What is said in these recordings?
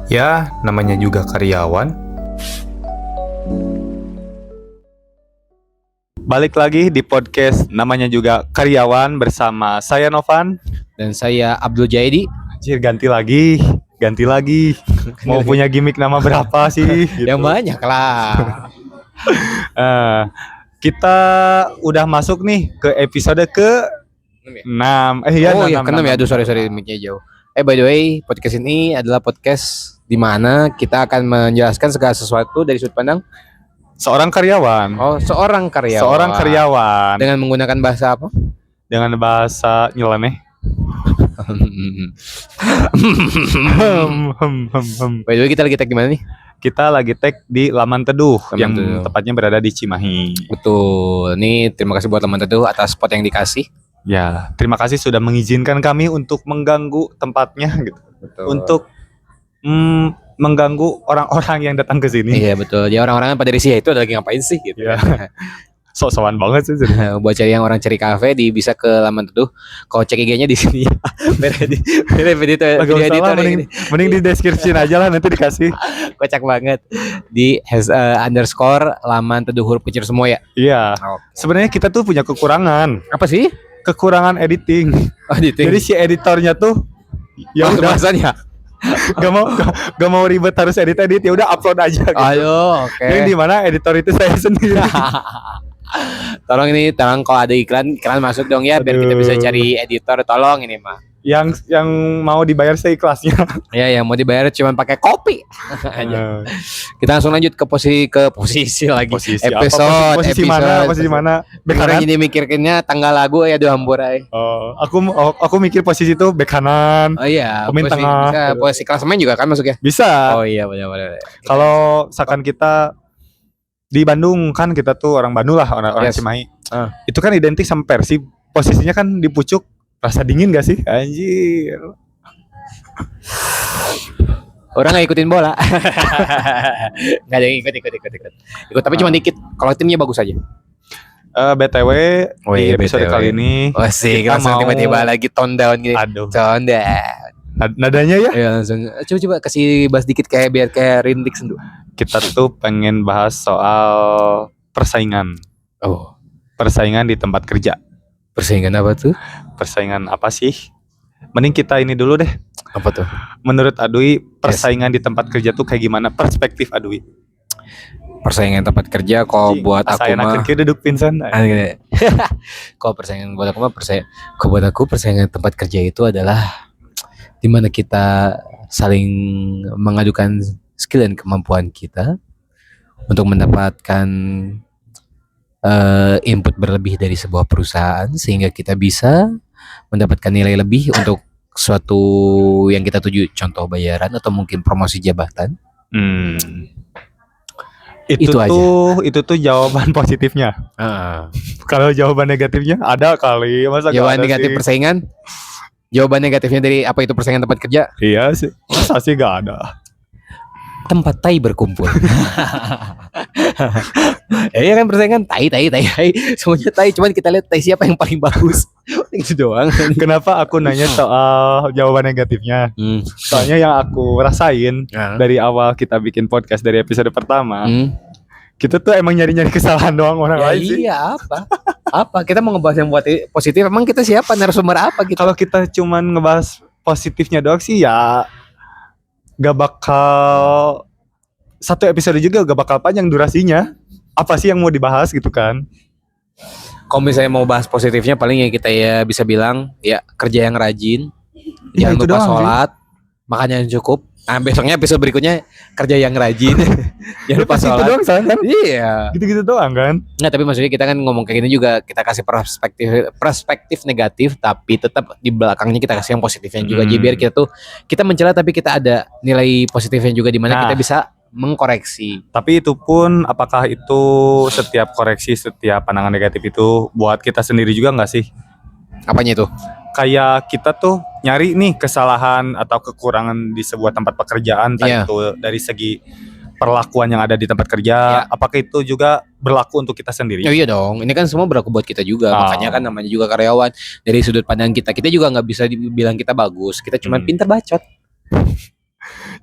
Ya, namanya juga karyawan. Balik lagi di podcast namanya juga karyawan bersama saya Novan. Dan saya Abdul Jaidi. Anjir, ganti lagi. Mau punya gimmick nama berapa sih? Gitu. Yang banyak lah. Kita udah masuk nih ke episode ke-6. Ke-6 ya. Aduh, sorry mic-nya jauh. By the way, podcast ini adalah podcast di mana kita akan menjelaskan segala sesuatu dari sudut pandang seorang karyawan. Seorang karyawan. Dengan menggunakan bahasa apa? Dengan bahasa nyeleneh. By the way, kita lagi tag di mana nih? Kita lagi tag di Laman Teduh yang tepatnya berada di Cimahi. Betul. Ini terima kasih buat Laman Teduh atas spot yang dikasih. Ya, terima kasih sudah mengizinkan kami untuk mengganggu tempatnya gitu. Betul. Untuk mengganggu orang-orang yang datang ke sini. Iya, betul. Ya orang-orang pada risih itu lagi ngapain sih gitu. Ya. Sok-sokan banget sih. Buat cari yang orang cari kafe bisa ke Laman Teduh. Kalau cek IG-nya di sini ya. Mending di description aja lah, nanti dikasih. Kocak banget. Di _ Laman Teduh huruf kecil semua ya. Iya. Okay. Sebenarnya kita tuh punya kekurangan. Apa sih? Kekurangan editing. Jadi si editornya tuh ya udah bahasanya gak mau ribet harus edit ya udah upload aja gitu. Ayo, oke. Yang di mana editor itu saya sendiri. Tolong kalau ada iklan masuk dong ya. Aduh. Biar kita bisa cari editor, tolong ini mah. Yang mau dibayar seikhlasnya. Ya, yang mau dibayar cuma pakai kopi. Kita langsung lanjut ke posisi lagi. Posisi mana? Beneran jadi mikirnya tanggal lagu ya doa hamburai. Aku mikir posisi itu bek kanan. Oh iya, pemain tengah. Posisi klasemen juga kan masuk ya? Bisa. Oh iya, benar. Kalau misalkan kita di Bandung kan, kita tuh orang Bandung lah, orang Cimahi. Itu kan identik sama Persib. Posisinya kan di pucuk. Rasa dingin gak sih? Anjir. Orang gak ikutin bola. Gak ada yang ikut. Ikut tapi cuma dikit. Kalau timnya bagus aja. BTW di episode kali ini kita mau tiba-tiba lagi tone down gitu. Aduh. Tone down. Nadanya ya? Iya langsung. Coba kasih bahas dikit biar kayak rintik sendu. Kita tuh pengen bahas soal persaingan. Persaingan di tempat kerja. Persaingan apa tuh? Persaingan apa sih? Mending kita ini dulu deh. Apa tuh? Menurut Adui, persaingan di tempat kerja tuh kayak gimana? Perspektif Adui. Persaingan tempat kerja kalau buat aku mah duduk pinsan. Kalau persaingan buat aku mah persaingan tempat kerja itu adalah dimana kita saling mengadukan skill dan kemampuan kita untuk mendapatkan input berlebih dari sebuah perusahaan sehingga kita bisa mendapatkan nilai lebih untuk suatu yang kita tuju, contoh bayaran atau mungkin promosi jabatan. Itu tuh jawaban positifnya. Kalau jawaban negatifnya ada kali. Masa jawaban negatif sih? Persaingan. Jawaban negatifnya dari apa itu persaingan tempat kerja? Iya sih. Masa sih gak ada. Tempat tai berkumpul. Ya kan persaingan tai. Semuanya tai, cuman kita lihat tai siapa yang paling bagus. Itu doang. Kenapa aku nanya soal jawaban negatifnya? Soalnya yang aku rasain dari awal kita bikin podcast dari episode pertama, kita tuh emang nyari-nyari kesalahan doang orang lain sih. Iya, apa? Kita mau ngebahas yang buat positif. Emang kita siapa? Narasumber apa gitu? Kalau kita cuman ngebahas positifnya doang sih ya gak bakal satu episode juga, gak bakal panjang durasinya. Apa sih yang mau dibahas gitu kan? Kalau misalnya mau bahas positifnya paling ya kita ya bisa bilang ya kerja yang rajin, jangan lupa sholat, makan yang cukup. Besoknya episode berikutnya kerja yang rajin, jangan lupa sholat. Gitu doang kan? Iya. Gitu doang kan? Nah tapi maksudnya kita kan ngomong kayak gini juga kita kasih perspektif negatif, tapi tetap di belakangnya kita kasih yang positifnya juga. Jadi biar kita mencela tapi kita ada nilai positifnya juga di mana kita bisa mengkoreksi. Tapi itu pun apakah itu setiap koreksi, setiap pandangan negatif itu buat kita sendiri juga nggak sih? Apanya itu? Kayak kita tuh nyari nih kesalahan atau kekurangan di sebuah tempat pekerjaan, itu dari segi perlakuan yang ada di tempat kerja, apakah itu juga berlaku untuk kita sendiri? Oh iya dong, ini kan semua berlaku buat kita juga. Makanya kan namanya juga karyawan. Dari sudut pandang kita juga nggak bisa dibilang kita bagus, kita cuma pintar bacot.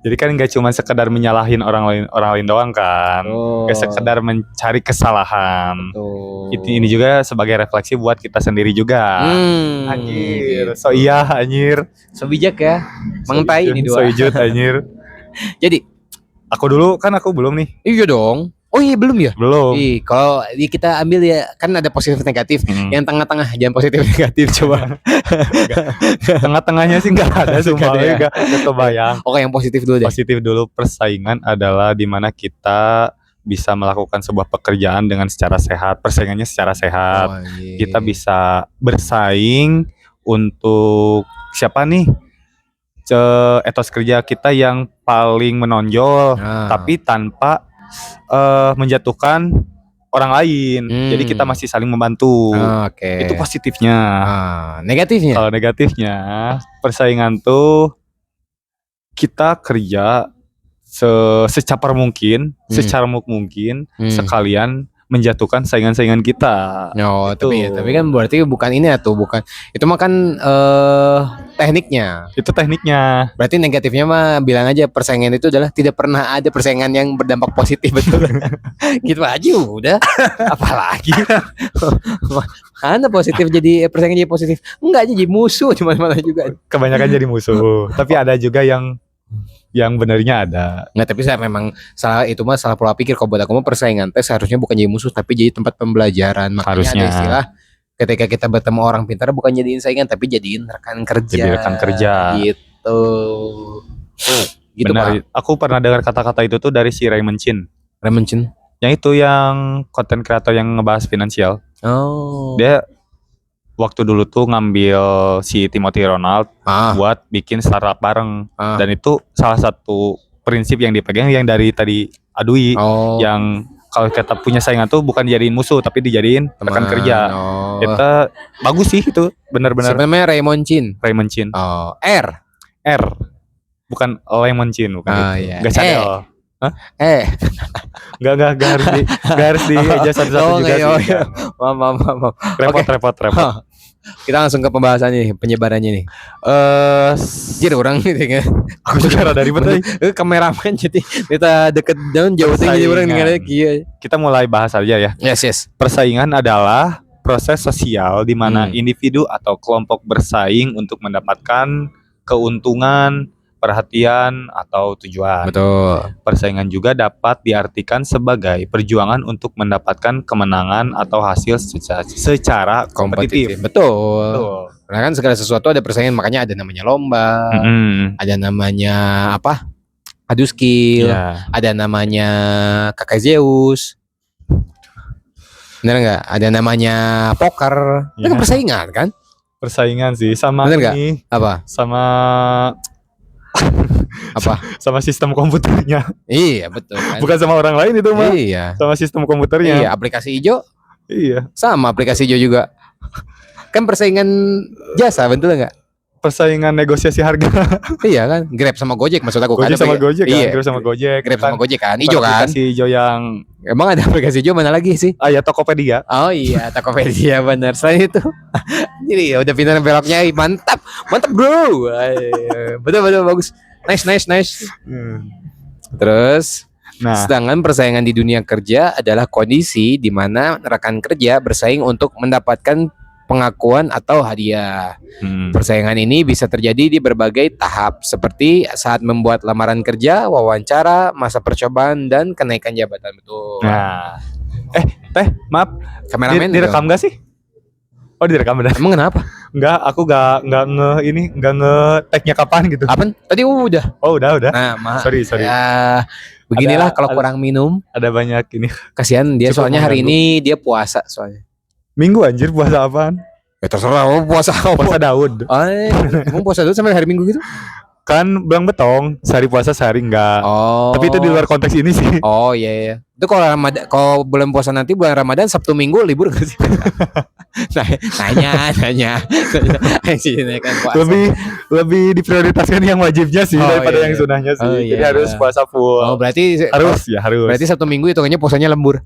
Jadi kan nggak cuma sekedar menyalahin orang lain doang kan. Nggak sekedar mencari kesalahan. Ini juga sebagai refleksi buat kita sendiri juga. Anjir, gitu. so iya anjir. So bijak ya. Mengtai ini So dua. ijut anjir. Jadi, aku dulu kan aku belum nih. iya dong. Oh iya belum ya? Belum. Kalau kita ambil ya kan ada positif negatif. Yang tengah-tengah jangan positif negatif coba. Tengah-tengahnya sih nggak ada sumpah, nggak kebayang. Oke, yang positif dulu deh. Positif dulu, persaingan adalah dimana kita bisa melakukan sebuah pekerjaan dengan secara sehat, persaingannya secara sehat. Kita bisa bersaing untuk siapa nih? Etos kerja kita yang paling menonjol, tapi tanpa menjatuhkan orang lain. Jadi kita masih saling membantu. Itu positifnya. Negatifnya? Kalau negatifnya, persaingan tuh kita kerja secara mungkin sekalian menjatuhkan saingan-saingan kita. Tapi kan berarti bukan ini atau bukan itu mah kan tekniknya. Itu tekniknya. Berarti negatifnya mah bilang aja persaingan itu adalah tidak pernah ada persaingan yang berdampak positif, betul. Gitu aja udah. Apalagi karena positif jadi persaingan jadi positif. Enggak jadi musuh mana juga. Kebanyakan jadi musuh. Tapi ada juga yang benernya ada. Nggak, tapi saya memang salah, itu mah salah pola pikir. Kalau buat aku mah persaingan teh seharusnya bukan jadi musuh tapi jadi tempat pembelajaran. Makanya harusnya ada istilah ketika kita bertemu orang pintar bukan jadiin saingan tapi jadiin rekan kerja. Jadi rekan kerja. Gitu. Gitu benar. Pak. Aku pernah dengar kata-kata itu tuh dari si Raymond Chin. Raymond Chin? Yang itu yang content creator yang ngebahas finansial. Dia waktu dulu tuh ngambil si Timothy Ronald buat bikin startup bareng. Dan itu salah satu prinsip yang dipegang yang dari tadi Adui. Yang kalau kita punya saingan tuh bukan dijadiin musuh tapi dijadiin rekan kerja. Itu bagus sih itu, benar-benar. Sebenarnya Raymond Chin. R. Bukan Lemon Chin, bukan itu. Iya. Gak cadel. Gak harus di eja satu-satu juga sih. Maaf. Repot. Kita langsung ke pembahasannya nih, penyebarannya nih. Jadi orang gitu kan. Aku juga rada ribet nih. Kameramen jadi kita deket daun jauh tinggi orang dengar Kita mulai bahas aja ya. Yes. Persaingan adalah proses sosial di mana individu atau kelompok bersaing untuk mendapatkan keuntungan, perhatian atau tujuan. Betul. Persaingan juga dapat diartikan sebagai perjuangan untuk mendapatkan kemenangan atau hasil secara kompetitif. Betul. Karena kan segala sesuatu ada persaingan, makanya ada namanya lomba, ada namanya apa? Adu skill, ada namanya kakak Zeus. Bener nggak? Ada namanya poker. Itu kan persaingan kan? Persaingan sih sama bener ini. Apa? Sama sistem komputernya. Iya betul kan? Bukan sama orang lain itu mah. Iya. Sama sistem komputernya. Iya, aplikasi hijau. Iya. Sama aplikasi hijau juga. Kan persaingan jasa, betul nggak? Persaingan negosiasi harga. Iya kan? Grab sama Gojek maksud aku kan. Grab sama Gojek kan. Iya. Grab sama Gojek. Grab sama Gojek kan. Hijau kan? Aplikasi hijau yang emang ada aplikasi hijau mana lagi sih? ya Tokopedia. Oh iya, Tokopedia benar. Selain itu, jadi udah pindah beloknya, mantap bro. Betul bagus. Nice. Terus, sedangkan persaingan di dunia kerja adalah kondisi di mana rekan kerja bersaing untuk mendapatkan pengakuan atau hadiah. Persaingan ini bisa terjadi di berbagai tahap seperti saat membuat lamaran kerja, wawancara, masa percobaan dan kenaikan jabatan. Betul. Nah, maaf, kameramen direkam gak sih? Oh direkam benar. Emang kenapa? Enggak, aku nggak nge-tag-nya kapan gitu. Apaan? Tadi udah. Oh udah. Nah, sorry. Ya, beginilah kalau kurang minum. Ada banyak ini. Kasihan dia, soalnya hari ini dia puasa soalnya. Minggu anjir, puasa apaan? Ya terserah puasa Daud. Emang puasa Daud sampai hari Minggu gitu? Kan belang betong, sehari puasa sehari enggak. Tapi itu di luar konteks ini sih. Oh iya. Itu kalau Ramadan, kalau bulan puasa nanti bulan Ramadan Sabtu Minggu libur gak sih? Nanya. Lebih diprioritaskan yang wajibnya sih daripada yang sunahnya sih. Jadi harus puasa full. Berarti harus. Berarti Sabtu Minggu hitungannya puasanya lembur.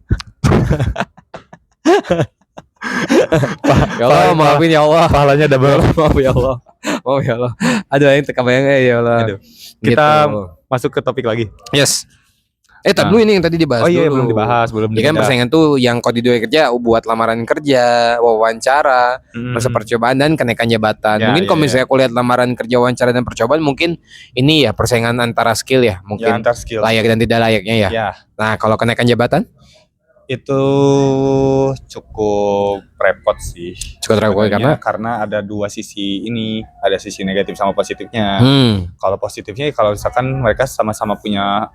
Ya Allah, maafin ya Allah. Pahalanya Ya double. Allah, maaf ya Allah. Maaf ya Allah. Aduh, yang terkebayang ya Allah. Aduh. Kita Gitu. masuk ke topik lagi. Yes. Tapi Nah. dulu ini yang tadi dibahas Oh iya, dulu. belum dibahas, belum Ya kan dibahas. persaingan tuh yang kalau di dunia kerja buat lamaran kerja, wawancara, masa percobaan dan kenaikan jabatan. Ya, Mungkin kalau ya, misalnya aku lihat lamaran kerja, wawancara dan percobaan mungkin ini ya persaingan antara skill ya, Ya, mungkin antar skill. layak dan tidak layaknya ya. Ya, Nah, kalau kenaikan jabatan itu cukup repot sih. cukup repot Sebenarnya karena ada dua sisi ini, ada sisi negatif sama positifnya. Kalau positifnya kalau misalkan mereka sama-sama punya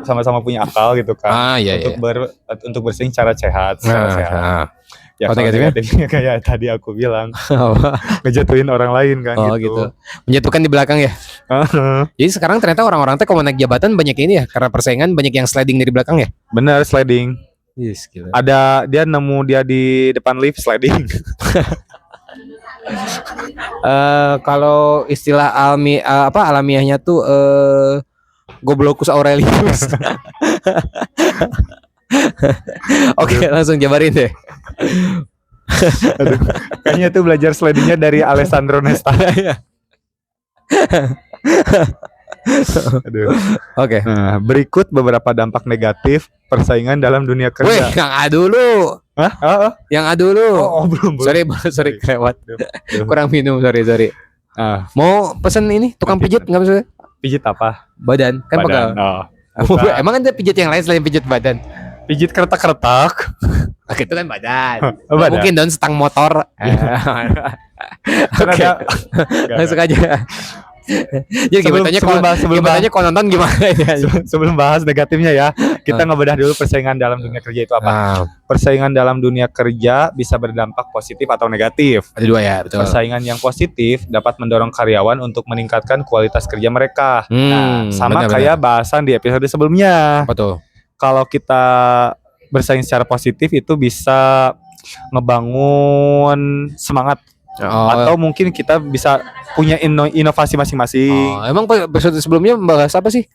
sama-sama punya akal gitu kan. Iya, Untuk bersaing secara sehat, sehat. Ya, Kalau kalau negatifnya? negatifnya kayak tadi aku bilang, Apa? ngejatuhin orang lain kan Oh gitu. Menjatuhkan di belakang ya. Jadi sekarang ternyata orang-orang teh kalau naik jabatan banyak ini ya, karena persaingan banyak yang sliding dari belakang ya. Bener, sliding. Yes, gila. Ada dia nemu dia di depan lift sliding. Kalau istilah alamiahnya tuh Goblokus Aurelius. Oke, langsung jabarin deh. Aduh, kayaknya tuh belajar slidingnya dari Alessandro Nesta. Aduh. Oke. Nah, berikut beberapa dampak negatif persaingan dalam dunia Wih, kerja. yang A dulu. Hah? Yang A dulu. Belum. Sorry kelewat. Aduh. Kurang minum, sorry. Mau pesen ini tukang pijit nggak bisa? Pijit apa? Badan kan Badan. pakai. Bukan. Emang ada pijit yang lain selain pijit badan? Pijit keretak-keretak. Oke, itu kan badan. Oh, badan. Mungkin daun setang motor. Oke. Langsung aja. Jadi Sebelum gimana kalau nonton gimana ya? sebelum bahas negatifnya ya, kita ngebedah dulu persaingan dalam dunia kerja itu apa. Persaingan dalam dunia kerja bisa berdampak positif atau negatif. Ada dua ya, betul. Persaingan yang positif dapat mendorong karyawan untuk meningkatkan kualitas kerja mereka. Nah, sama kayak bahasan di episode sebelumnya. Apa tuh? Kalau kita bersaing secara positif itu bisa ngebangun semangat. Atau mungkin kita bisa punya inovasi masing-masing. Emang episode sebelumnya membahas apa sih?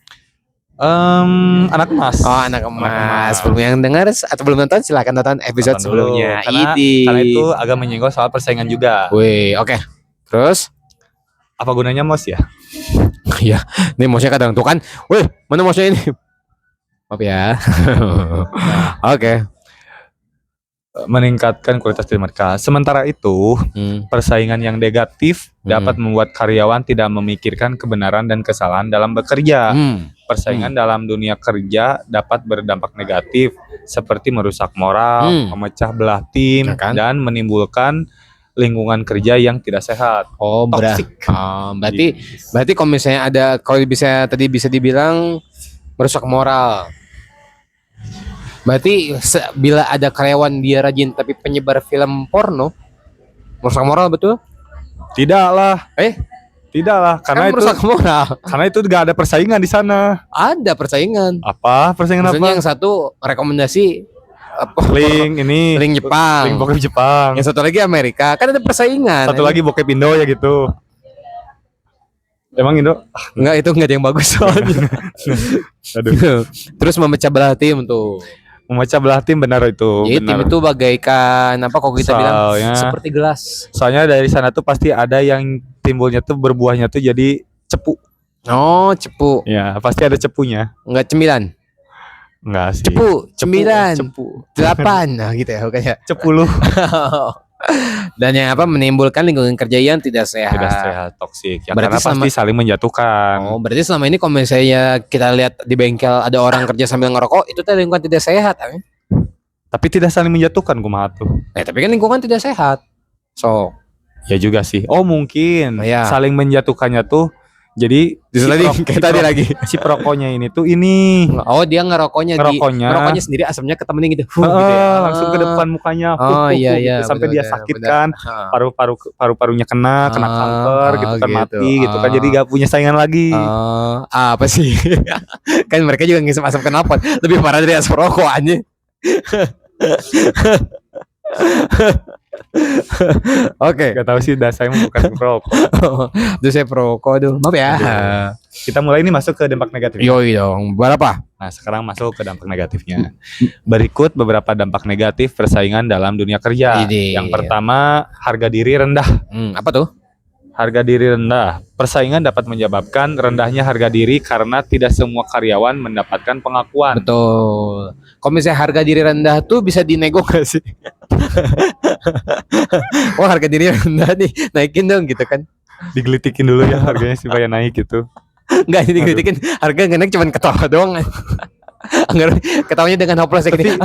Anak emas. Anak emas. Belum yang dengar atau belum nonton silakan nonton episode sebelumnya. Karena itu agak menyinggung soal persaingan juga. Wih, oke. Terus apa gunanya mouse ya? Iya, ini mouse-nya kadang tuh kan. Wih, mana mouse-nya ini? Maaf ya. Oke. Meningkatkan kualitas kerja mereka. Sementara itu, persaingan yang negatif dapat membuat karyawan tidak memikirkan kebenaran dan kesalahan dalam bekerja. Persaingan dalam dunia kerja dapat berdampak negatif seperti merusak moral, memecah belah tim, dan menimbulkan lingkungan kerja yang tidak sehat. Berarti kalau misalnya kalau bisa dibilang merusak moral. Berarti bila ada karyawan dia rajin tapi penyebar film porno, merusak moral betul? Tidaklah, karena kan merusak moral. Karena itu gak ada persaingan di sana. Ada persaingan. Apa persaingan? Maksudnya yang satu rekomendasi link Jepang, link bokep Jepang. Yang satu lagi Amerika, kan ada persaingan. Satu lagi bokep Indo ya gitu. Emang Indo? Enggak, itu enggak ada yang bagus soalnya. Aduh. Terus memecah belah tim tuh. Memecah belah tim benar itu. Jadi tim itu bagaikan apa kok kita bilang seperti gelas. Soalnya dari sana tuh pasti ada yang timbulnya tuh berbuahnya tuh jadi cepu. Oh, cepu. Ya, pasti ada cepunya. Enggak cemilan. Enggak sih. Cepu, 9, 8. Nah, gitu ya bukannya. Cepuluh. Dan yang menimbulkan lingkungan kerja yang tidak sehat, toksik. Ya, karena pasti saling menjatuhkan. Oh, berarti selama ini kalau misalnya kita lihat di bengkel ada orang kerja sambil ngerokok, itu lingkungan tidak sehat, kan? Tapi tidak saling menjatuhkan kumaha tuh. Tapi kan lingkungan tidak sehat. So, ya juga sih. Oh, mungkin saling menjatuhkannya tuh. Jadi kayak tadi lagi si perokoknya ini tuh ini. Oh, dia ngerokoknya sendiri asapnya ke temennya gitu. Gitu ya. Langsung ke depan mukanya. Iya, sampai dia sakit kan. Paru-parunya kena kanker gitu kan, mati gitu kan. Jadi gak punya saingan lagi. Apa sih? Kan mereka juga ngisep asap knalpot. Lebih parah dari asap rokok aja. Oke. Gak tahu sih, saya bukan perokok. Aduh saya perokok, aduh maaf ya. Kita mulai ini masuk ke dampak negatif. Yoi dong, berapa? Nah, sekarang masuk ke dampak negatifnya. Berikut beberapa dampak negatif persaingan dalam dunia kerja. Ide. Yang pertama, harga diri rendah. Apa tuh? Harga diri rendah. Persaingan dapat menyebabkan rendahnya harga diri karena tidak semua karyawan mendapatkan pengakuan. Betul. Kalau misalnya harga diri rendah tuh bisa dinego gak sih? Oh harga diri rendah nih, naikin dong gitu kan. Digelitikin dulu ya harganya supaya naik gitu. Enggak ini digelitikin, harga nggak naik cuman ketawa doang. Anggar ketawanya dengan hopeless kayak gini.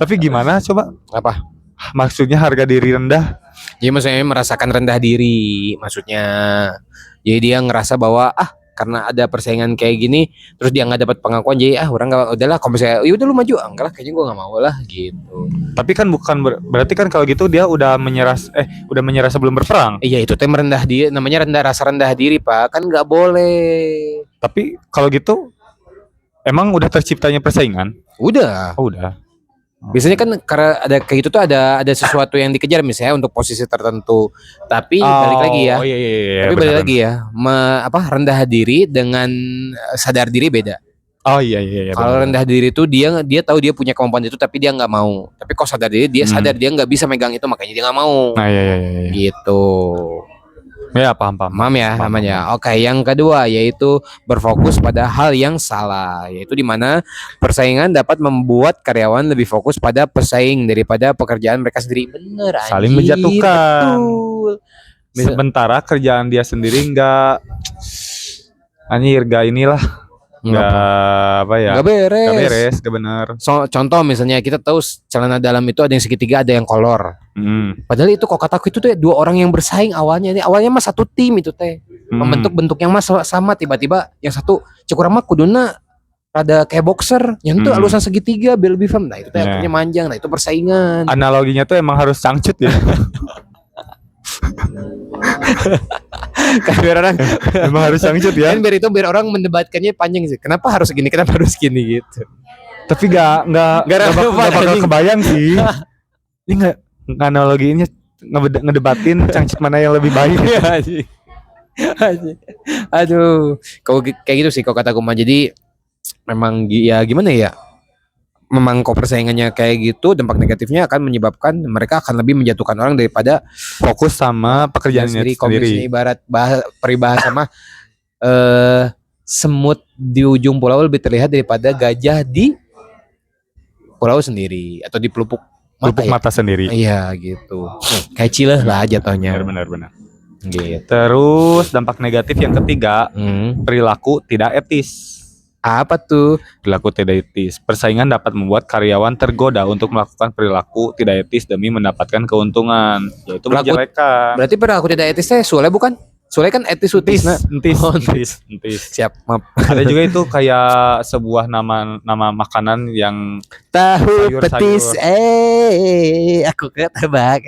Tapi gimana coba? Apa? Maksudnya harga diri rendah? Jadi maksudnya merasakan rendah diri, maksudnya. Jadi dia ngerasa bahwa karena ada persaingan kayak gini, terus dia nggak dapat pengakuan, jadi orang nggak, udahlah kalau misalnya, ya udah lu maju, enggak lah, kayaknya gue nggak mau lah gitu. Tapi kan bukan berarti kan kalau gitu dia udah menyerah sebelum berperang. Iya itu teh merendah diri, namanya rasa rendah diri pak, kan nggak boleh. Tapi kalau gitu, emang udah terciptanya persaingan? Udah. Oh, udah. Biasanya kan karena ada kayak gitu tuh ada sesuatu yang dikejar misalnya untuk posisi tertentu. Tapi balik lagi ya. Oh iya. Tapi balik lagi ya, rendah diri dengan sadar diri beda. Oh iya. Kalau rendah diri itu dia tahu dia punya kemampuan itu tapi dia nggak mau. Tapi kalau sadar diri dia sadar dia nggak bisa megang itu makanya dia nggak mau. Nah iya. Gitu. Ya paham. Paham ya namanya. Oke, yang kedua yaitu berfokus pada hal yang salah, yaitu di mana persaingan dapat membuat karyawan lebih fokus pada pesaing daripada pekerjaan mereka sendiri. Bener, saling menjatuhkan. Betul. Sementara kerjaan dia sendiri nggak inilah nggak beres, nggak benar. Contoh misalnya kita tahu celana dalam itu ada yang segitiga, ada yang kolor. Padahal itu kok kataku itu tuh dua orang yang bersaing awalnya mah satu tim itu teh. Membentuk bentuk yang sama, tiba-tiba yang satu cukup kuduna ada kayak boxer, yang itu alusan segitiga biar lebih firm. Nah itu teh akhirnya manjang, nah itu persaingan. Analoginya tuh emang harus sangcut ya. Kan biar orang emang harus sangcut ya. Kan biar orang mendebatkannya panjang sih. Kenapa harus gini? Kenapa harus gini gitu. Tapi nggak bakal kebayang sih. Ini nggak analoginya ngedebatin cangcut mana yang lebih baik. Aduh, kalau kayak gitu sih kalau kata gue mah. Jadi memang ya gimana ya? Memang kok persaingannya kayak gitu, dampak negatifnya akan menyebabkan mereka akan lebih menjatuhkan orang daripada fokus sama pekerjaannya sendiri. Kalau misalnya ibarat peribahasa mah semut di ujung pulau lebih terlihat daripada gajah di pulau sendiri atau di pelupuk mata sendiri. Iya gitu. Kayak cileh lah jatuhnya. Benar. Gitu. Terus dampak negatif yang ketiga, perilaku tidak etis. Apa tuh? Perilaku tidak etis. Persaingan dapat membuat karyawan tergoda untuk melakukan perilaku tidak etis demi mendapatkan keuntungan, yaitu menjelekan. Berarti perilaku tidak etis teh Sule bukan? Sule kan etis utis. Entis. Siap, maaf. Ada juga itu kayak sebuah nama makanan yang tahu petis. Aku ketebak.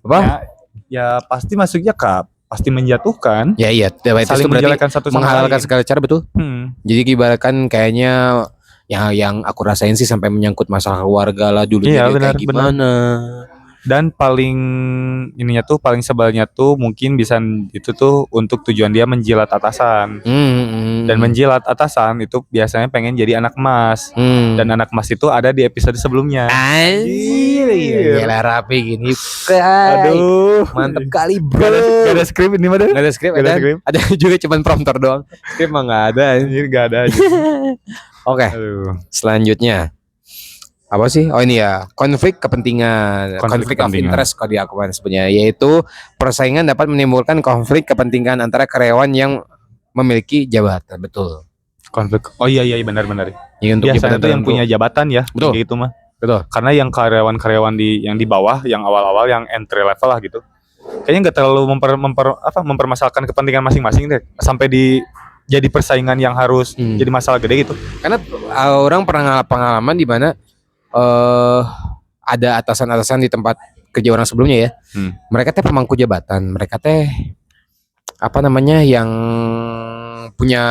Apa? Ya pasti masuknya pasti menjatuhkan. Ya iya, saling menjelekan satu sama lain. Menghalalkan segala cara, betul. Jadi ibaratkan kayaknya yang aku rasain sih sampai menyangkut masalah keluarga lah dulu. Iya, kayak gimana. Dan paling sebalnya tuh mungkin bisa itu tuh untuk tujuan dia menjilat atasan. Dan menjilat atasan itu biasanya pengen jadi anak emas. Dan anak emas itu ada di episode sebelumnya. Iya rapi gini. Aduh, mantep kali bro. Gak ada skrip ini mah. Gak ada skrip. Ada juga cuman prompter doang. Skrip mah gak ada. Gak ada aja. Oke. Selanjutnya apa sih? Oh ini ya, konflik kepentingan. Konflik of interest kalau diakukan sebenarnya, yaitu persaingan dapat menimbulkan konflik kepentingan antara karyawan yang memiliki jabatan. Betul. Konflik. Oh iya benar. Ya, untuk biasanya itu yang punya jabatan ya. Betul. Gitu mah. Betul. Karena yang karyawan yang di bawah, yang awal-awal, yang entry level lah gitu, kayaknya nggak terlalu mempermasalahkan kepentingan masing-masing deh, sampai jadi persaingan yang harus jadi masalah gede gitu. Karena orang pernah pengalaman di mana ada atasan-atasan di tempat kerja orang sebelumnya ya. Mereka teh pemangku jabatan, mereka teh yang punya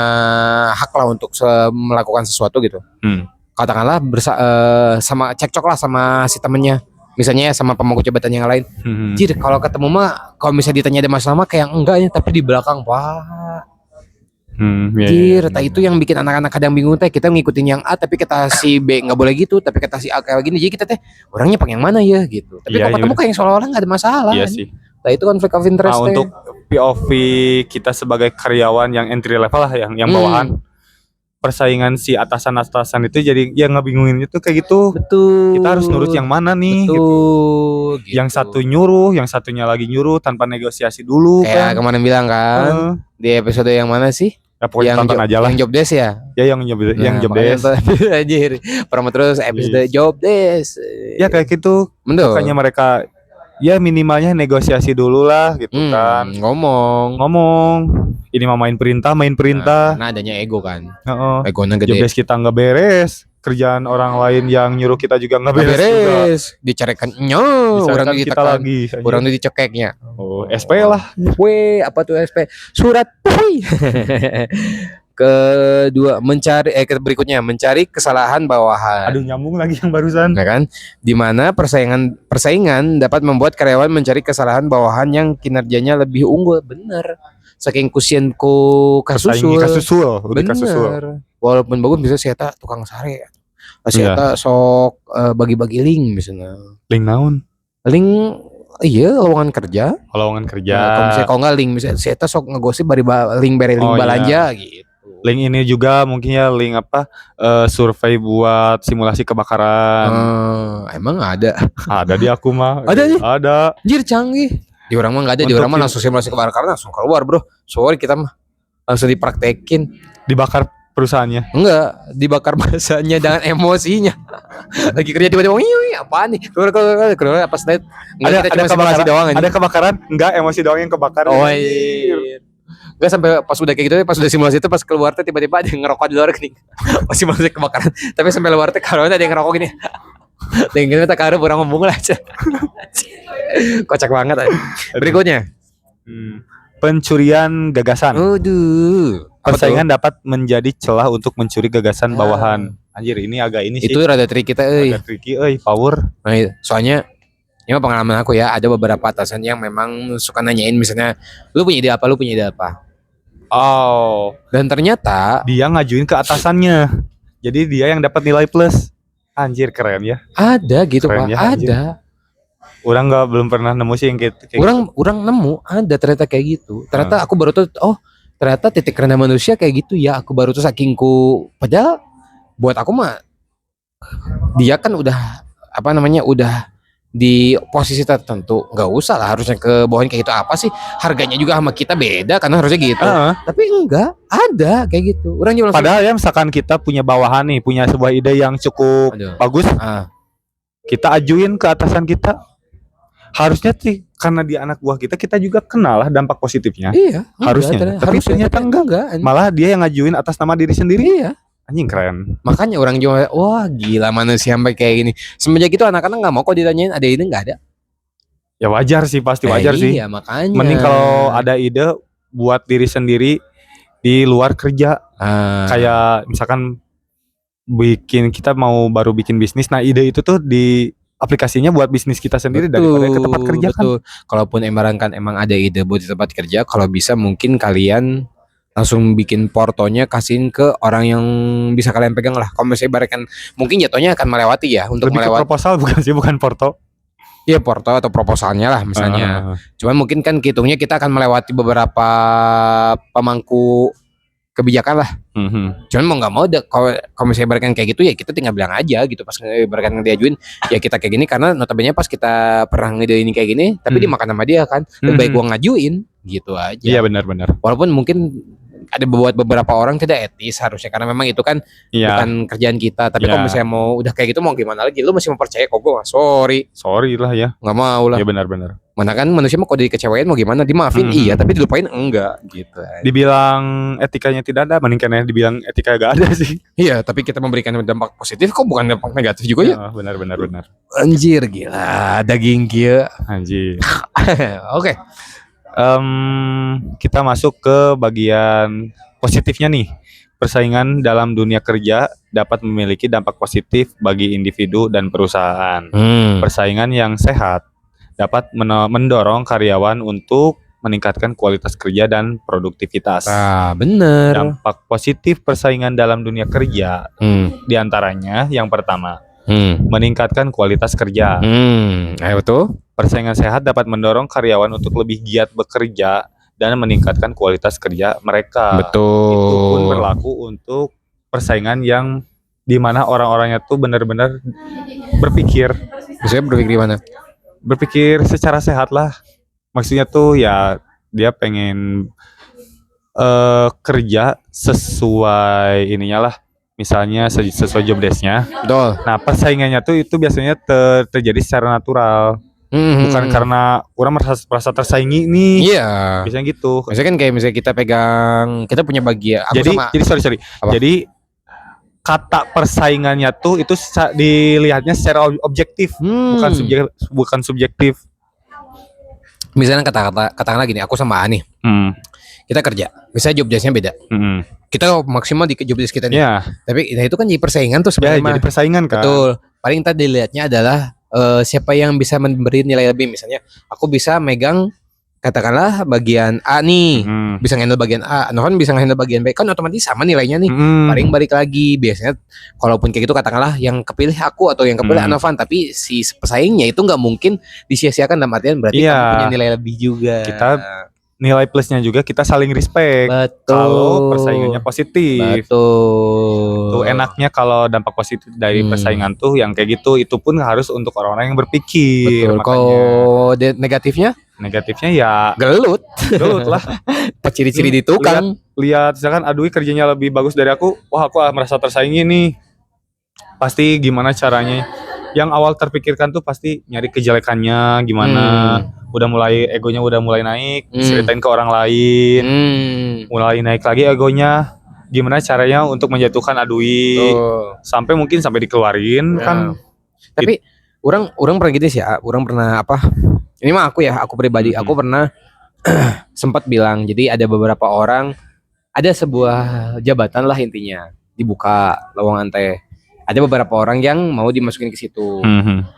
hak lah untuk melakukan sesuatu gitu. katakanlah sama cekcok lah sama si temennya, misalnya ya sama pemangku jabatan yang lain. Jir, kalau ketemu mah kalau misalnya ditanya ada masalah mah kayak enggak ya, tapi di belakang wah. Jir, itu yang bikin anak-anak kadang bingung teh, kita ngikutin yang A tapi kata si B nggak boleh gitu, tapi kata si A kayak gini, jadi kita teh orangnya pengen yang mana ya gitu. Tapi kalau ketemu kayak seolah-olah nggak ada masalah. Iya sih. Nah itu konflik of interest. Untuk POV kita sebagai karyawan yang entry level lah, yang bawahan, persaingan si atasan-atasan itu jadi yang ngebingungin itu kayak gitu. Betul. Kita harus nurut yang mana nih? Betul. Gitu. Yang satu nyuruh, yang satunya lagi nyuruh tanpa negosiasi dulu. Kayak kemarin bilang kan di episode yang mana sih? Ya pokoknya tonton aja lah. Yang job desk ya? Ya yang job desk. Anjir, promo terus episode job desk. Ya kayak gitu. Makanya mereka ya minimalnya negosiasi dulu lah gitu kan. Ngomong. Ini mah main perintah. Nah adanya ego kan. Egonya gede. Job desk kita nggak beres. Kerjaan orang lain yang nyuruh kita juga nggak beres juga. Dicarekan orang kita lagi. Orang itu dicekeknya. SP lah. Apa tuh SP? Surat. Kedua, berikutnya mencari kesalahan bawahan. Aduh, nyambung lagi yang barusan. Nah kan, di mana persaingan dapat membuat karyawan mencari kesalahan bawahan yang kinerjanya lebih unggul. Bener. Saking kusianku kasusul. Bener. Walaupun bagus bisa si eta tukang sare. Si eta sok bagi-bagi link misalnya. Link naon? Link lowongan kerja. Kalau misalnya kalau nggak link misalnya si eta sok ngegosip link belanja gitu. Link ini juga mungkin ya link survei buat simulasi kebakaran. Emang ada? Ada di aku mah. Ada nih? Ada. Anjir canggih. Di orang mah nggak ada. Di orang mah langsung simulasi kebakaran langsung keluar bro. Sorry kita mah langsung dipraktekin. Dibakar perusahaannya? Enggak, dibakar bahasanya dengan emosinya. Lagi kerja tiba-tiba apaan nih? Keluar apa slide? Ada kebakaran doang aja. Ada kebakaran? Enggak, emosi doang yang kebakar. Enggak sampai pas udah kayak gitu, pas udah simulasi itu pas keluar tuh tiba-tiba ada yang ngerokok di luar gini. Pas simulasi kebakaran. Tapi sampai luar tuh kalau ada yang ngerokok gini. Dan kita taruh orang ngomong lah aja. Kocak banget aja. Berikutnya. Pencurian gagasan. Persaingan dapat menjadi celah untuk mencuri gagasan bawahan. Anjir, ini agak ini sih. Itu rada trik kita Agak tricky power. Nah, soalnya ini pengalaman aku ya, ada beberapa atasan yang memang suka nanyain misalnya, lu punya ide apa? Dan ternyata dia ngajuin ke atasannya. Jadi dia yang dapat nilai plus. Anjir, keren ya. Ada gitu, Pak. Ya, ada. Orang belum pernah nemu sih yang kayak orang nemu ada ternyata kayak gitu. Ternyata aku baru tuh ternyata titik rendah manusia kayak gitu ya. Aku baru tuh sakingku, padahal buat aku mah dia kan udah udah di posisi tertentu, nggak usah lah harusnya ke bawahin kayak gitu. Apa sih harganya juga sama kita beda karena harusnya gitu. Tapi enggak ada kayak gitu. Orang juga padahal ya misalkan kita punya bawahan nih, punya sebuah ide yang cukup bagus, kita ajuin ke atasan kita. Harusnya sih karena dia anak buah kita juga kenal lah dampak positifnya. Iya, harusnya. Tapi ternyata enggak. Malah dia yang ngajuin atas nama diri sendiri. Iya. Anjing keren. Makanya orang juga wah gila manusia sampai kayak gini. Semenjak itu anak-anak nggak mau kok ditanyain ada ide nggak ada. Ya wajar sih, pasti wajar sih. Iya makanya. Mending kalau ada ide buat diri sendiri di luar kerja. Kayak misalkan kita baru bikin bisnis. Nah ide itu tuh di aplikasinya buat bisnis kita sendiri daripada ke tempat kerja kan. Kalaupun emang ada ide buat di tempat kerja, kalau bisa mungkin kalian langsung bikin portonya kasihin ke orang yang bisa kalian pegang lah. Kalau misalnya ibaratkan mungkin jatuhnya akan melewati ya untuk lebih melewati proposal bukan porto. Iya porto atau proposalnya lah misalnya. Cuman mungkin kan hitungnya kita akan melewati beberapa pemangku kebijakan lah. Cuman mau nggak mau kalau misalnya ibaratkan kayak gitu ya kita tinggal bilang aja gitu pas ibaratkan diajuin ya kita kayak gini karena notabene pas kita pernah ngide ini kayak gini tapi dimakan sama dia kan. Lebih baik gua ngajuin gitu aja. Iya benar. Walaupun mungkin ada buat beberapa orang tidak etis harusnya karena memang itu kan bukan kerjaan kita. Tapi kalau misalnya mau udah kayak gitu mau gimana lagi, lu masih mau percaya kok gue sorry lah ya, nggak mau lah. Iya benar. Mana kan manusia mau kalau dikecewain mau gimana, dimaafin iya tapi dilupain enggak gitu. Dibilang etikanya tidak ada, mending karena dibilang etika gak ada sih. Iya tapi kita memberikan dampak positif kok bukan dampak negatif juga ya. Benar. Anjir gila daging kia anjir. Oke. Kita masuk ke bagian positifnya nih. Persaingan dalam dunia kerja dapat memiliki dampak positif bagi individu dan perusahaan. Hmm. Persaingan yang sehat dapat mendorong karyawan untuk meningkatkan kualitas kerja dan produktivitas. Ah, bener. Dampak positif persaingan dalam dunia kerja diantaranya yang pertama, meningkatkan kualitas kerja. Betul. Persaingan sehat dapat mendorong karyawan untuk lebih giat bekerja dan meningkatkan kualitas kerja mereka. Betul. Itu pun berlaku untuk persaingan yang dimana orang-orangnya tuh benar-benar berpikir. Maksudnya berpikir gimana? Berpikir secara sehat lah. Maksudnya tuh ya dia pengen kerja sesuai ininya lah. Misalnya sesuai job desk-nya. Betul. Nah, persaingannya tuh itu biasanya terjadi secara natural. Bukan karena orang merasa tersaingi nih. Iya. Biasanya gitu. Misalnya kan kayak misalnya kita kita punya bagian. Jadi sorry. Apa? Jadi kata persaingannya tuh itu dilihatnya secara objektif, bukan subjektif. Misalnya katakanlah gini, aku sama Ani. Kita kerja, misalnya job desk-nya beda. Kita maksimal di job desk kita nih. Yeah. Tapi itu kan jadi persaingan tuh sebenarnya. Jadi persaingan kan. Betul. Paling tadi dilihatnya adalah siapa yang bisa memberi nilai lebih. Misalnya aku bisa megang katakanlah bagian A nih, bisa handle bagian A, Novan bisa handle bagian B, kan otomatis sama nilainya nih. Paling balik lagi, biasanya kalaupun kayak gitu katakanlah yang kepilih aku atau yang kepilih Novan, tapi si pesaingnya itu nggak mungkin disia-siakan, dalam artian berarti kamu punya nilai lebih juga. Kita nilai plusnya juga kita saling respect. Betul. Kalau persaingannya positif. Betul. Tuh enaknya kalau dampak positif dari persaingan tuh yang kayak gitu, itu pun harus untuk orang-orang yang berpikir. Betul. Kalau negatifnya? Negatifnya ya gelut lah. Ciri-ciri di tukang. Lihat misalkan Adui kerjanya lebih bagus dari aku, wah aku merasa tersaingi nih. Pasti gimana caranya? Yang awal terpikirkan tuh pasti nyari kejelekannya gimana. Udah mulai egonya udah mulai naik, ceritain ke orang lain. Mulai naik lagi egonya. Gimana caranya untuk menjatuhkan Adui? Sampai mungkin sampai dikeluarin kan. Tapi orang pernah gitu sih ya. Orang pernah apa? Ini mah aku pribadi, aku pernah sempat bilang, jadi ada beberapa orang, ada sebuah jabatan lah intinya, dibuka lowongan teh. Ada beberapa orang yang mau dimasukin ke situ.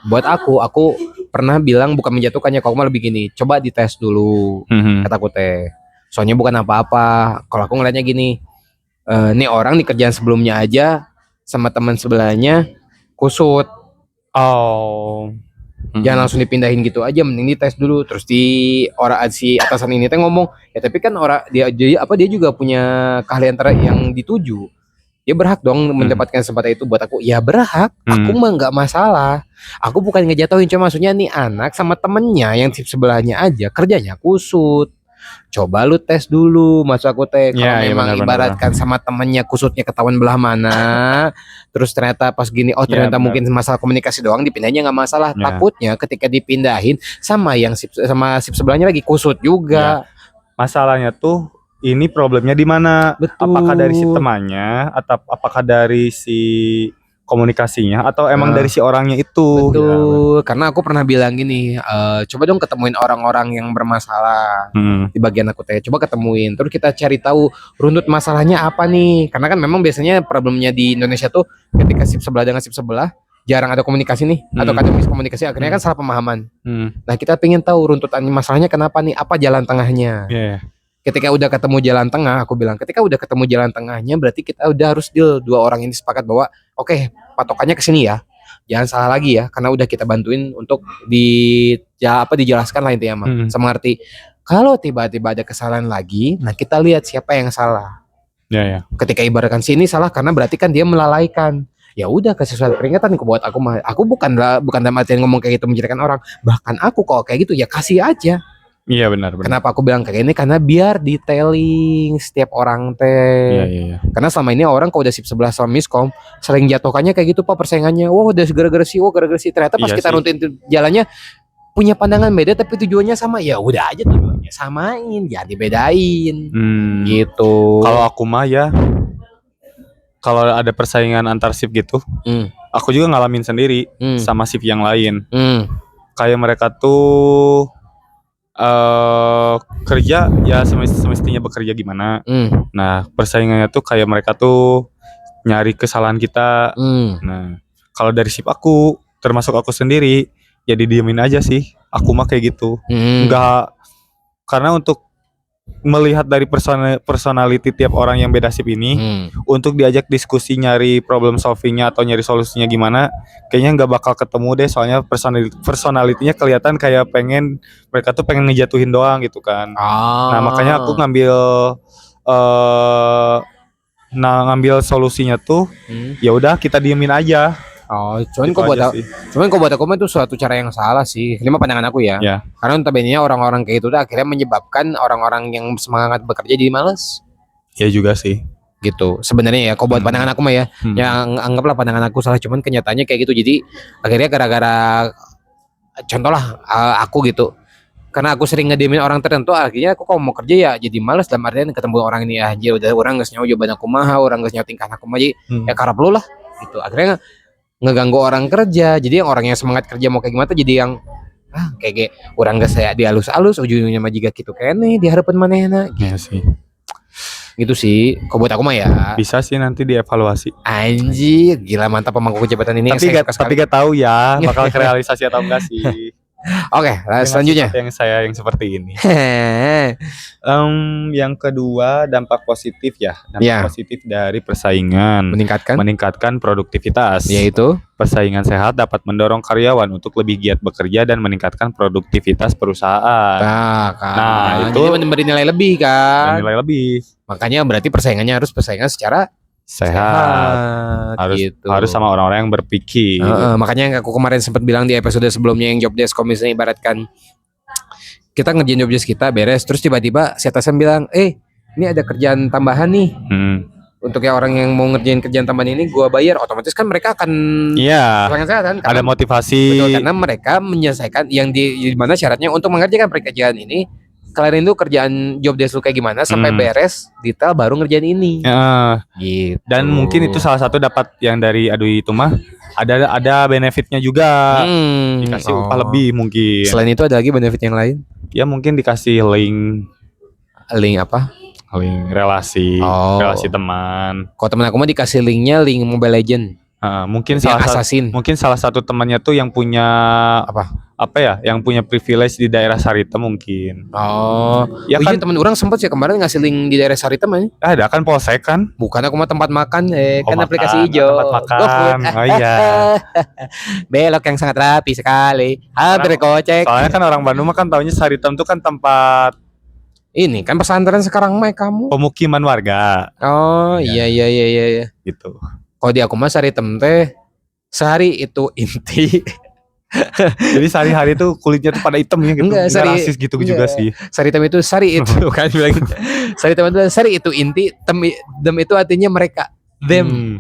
Buat aku pernah bilang bukan menjatuhkannya, kalau lebih gini, coba dites dulu, kataku teh. Soalnya bukan apa-apa. Kalau aku ngeliatnya gini, nih orang di kerjaan sebelumnya aja sama teman sebelahnya kusut. Jangan langsung dipindahin gitu aja, mending dites dulu. Terus si atasan ini teh ngomong, ya tapi kan dia juga punya keahlian yang dituju. Dia berhak dong mendapatkan kesempatan itu. Buat aku, ya berhak. Aku mah nggak masalah. Aku bukan ngejatuhin, cuma maksudnya nih anak sama temennya yang tip sebelahnya aja kerjanya kusut. Coba lu tes dulu, maksud aku teh. Kalau memang ibaratkan sama temennya kusutnya ketahuan belah mana, terus ternyata pas gini, ternyata mungkin masalah komunikasi doang, dipindahinnya nggak masalah. Takutnya ketika dipindahin sama sip sebelahnya lagi kusut juga. Masalahnya tuh ini problemnya di mana? Betul. Apakah dari si temannya atau apakah dari si komunikasinya atau emang dari si orangnya itu? Betul. Karena aku pernah bilang gini, coba dong ketemuin orang-orang yang bermasalah di bagian aku teh. Coba ketemuin, terus kita cari tahu runtut masalahnya apa nih. Karena kan memang biasanya problemnya di Indonesia tuh ketika sip sebelah dengan sip sebelah jarang ada komunikasi nih, atau kadang miskomunikasi, akhirnya kan salah pemahaman. Nah kita pengen tahu runtutan masalahnya kenapa nih, apa jalan tengahnya. Ketika udah ketemu jalan tengah, aku bilang ketika udah ketemu jalan tengahnya, berarti kita udah harus deal, dua orang ini sepakat bahwa oke, patokannya ke sini ya, jangan salah lagi ya, karena udah kita bantuin untuk dijelaskan lah intinya mah. Sama arti kalau tiba-tiba ada kesalahan lagi, nah kita lihat siapa yang salah. Ketika ibaratkan sini salah karena berarti kan dia melalaikan. Ya udah kasih suatu peringatan buat aku mah. Aku bukan dalam artian ngomong kayak gitu menjelekan orang. Bahkan aku kalau kayak gitu ya kasih aja. Iya benar. Kenapa aku bilang kayak ini? Karena biar detailing setiap orang teh. Iya. Karena selama ini orang kalau udah sip 11 sama miskom sering jatuhkannya kayak gitu pak persaingannya. Wah udah gara-gara sih, Ternyata pas kita runtutin jalannya punya pandangan beda tapi tujuannya sama. Ya udah aja tujuannya samain, jangan dibedain. Gitu. Kalau aku mah ya, kalau ada persaingan antar shift gitu, aku juga ngalamin sendiri sama shift yang lain. Kayak mereka tuh kerja ya semestinya bekerja gimana. Nah persaingannya tuh kayak mereka tuh nyari kesalahan kita. Nah, kalau dari sip aku, termasuk aku sendiri, ya didiemin aja sih. Aku mah kayak gitu. Enggak, karena untuk melihat dari personality tiap orang yang beda sip ini, untuk diajak diskusi nyari problem solvingnya atau nyari solusinya gimana, kayaknya nggak bakal ketemu deh. Soalnya personalitinya kelihatan kayak mereka tuh pengen ngejatuhin doang gitu kan. Nah makanya aku ngambil solusinya tuh, ya udah kita diemin aja. Cuman kok buat aku mah itu suatu cara yang salah sih. Ini mah pandangan aku ya. Karena notabene orang-orang kayak itu akhirnya menyebabkan orang-orang yang semangat bekerja jadi malas. Ya juga sih. Gitu. Sebenarnya ya, kok buat pandangan aku mah ya. Yang anggaplah pandangan aku salah, cuman kenyataannya kayak gitu. Jadi akhirnya gara-gara contoh lah aku gitu. Karena aku sering ngediemin orang tertentu, akhirnya aku kalau mau kerja ya jadi malas. Dalam artian ketemu orang ini aja udah orang geus nyaho jawaban aku mah, orang geus nyaho tingkah aku mah, ya karep lu lah gitu. Akhirnya ngeganggu orang kerja. Jadi yang orang yang semangat kerja mau kayak gimana jadi yang kayak orang gak saya dialus-alus ujungnya mah juga gitu kene di harapan manehna gitu sih. Gitu sih. Kok buat aku mah ya bisa sih nanti dievaluasi. Anjir, gila mantap pemangku jabatan ini. Tapi gak tahu ya bakal realisasi atau enggak sih. Oke, selanjutnya yang seperti ini. Yang kedua, dampak positif ya. Positif dari persaingan, meningkatkan produktivitas. Yaitu persaingan sehat dapat mendorong karyawan untuk lebih giat bekerja dan meningkatkan produktivitas perusahaan. Nah itu memberi nilai lebih kan. Nilai lebih. Makanya berarti persaingannya harus persaingan secara sehat. Harus sama orang-orang yang berpikir. Makanya yang aku kemarin sempat bilang di episode sebelumnya yang job desk, kalau misalnya ibaratkan kita ngerjain job desk kita beres, terus tiba-tiba si atasan bilang, ini ada kerjaan tambahan nih. Untuk yang orang yang mau ngerjain kerjaan tambahan ini gua bayar, otomatis kan mereka akan kan? Ada motivasi. Betul, karena mereka menyelesaikan yang di mana syaratnya untuk mengerjakan pekerjaan ini. Kalian itu kerjaan job desk lu kayak gimana sampai beres detail baru ngerjain ini. Gitu. Dan mungkin itu salah satu dapat yang dari Adui itu mah ada benefitnya juga. Dikasih upah lebih mungkin. Selain itu ada lagi benefit yang lain? Ya mungkin dikasih link apa? Link relasi teman. Kalau teman aku mah dikasih linknya link Mobile Legend. Mungkin salah satu temannya tuh yang punya yang punya privilege di daerah Saritem mungkin. Ya kan teman orang sempat sih kemarin ngasih link di daerah Saritem aja. Ada kan polsek kan? Bukan, aku mah tempat makan kan aplikasi hijau. Tempat makan. Oh iya. Belok yang sangat rapi sekali. Hampir kocek. Soalnya kan orang Bandung mah kan taunya Saritem tuh kan tempat ini kan pesantren sekarang mah kamu. Pemukiman warga. Iya. Gitu. Kalau di aku mah Saritem teh sehari itu inti. Jadi sehari-hari tuh kulitnya tuh pada hitam ya gitu. Enggak rasis gitu juga sih. Saritem itu sari itu kan bilang gitu. Saritem itu sari itu inti, dem itu artinya mereka. Them.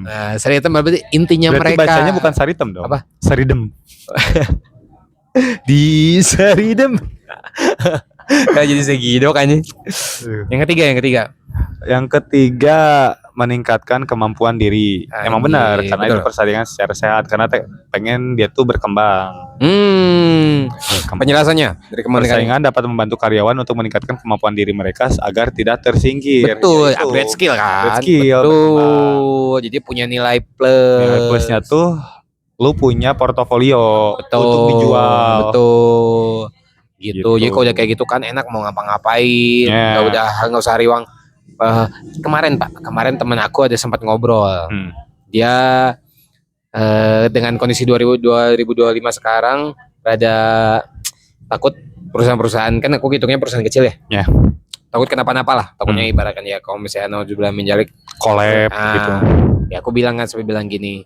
Nah, Saritem berarti intinya berarti mereka. Bacanya bukan Saritem dong. Apa? Saridem. Di Saridem. Kayak jadi segido kayaknya. Yang ketiga meningkatkan kemampuan diri. Emang benar karena itu persaingan secara sehat karena pengen dia tuh berkembang. Penjelasannya dari persaingan dapat membantu karyawan untuk meningkatkan kemampuan diri mereka agar tidak tersingkir. Betul, upgrade skill kan. Betul. Jadi punya nilai plus. Nilai plusnya tuh lu punya portofolio untuk dijual. Betul. Gitu. Jadi kalau udah kayak gitu kan enak mau ngapa-ngapain. Nggak usah riwang. Kemarin teman aku ada sempat ngobrol. Dia dengan kondisi 2025 sekarang rada takut perusahaan-perusahaan, kan aku hitungnya perusahaan kecil ya. Takut kenapa-napa lah. Takutnya ibaratkan ya kalau misalnya nauzubillah menjalik collab gitu. Ya aku bilang gini.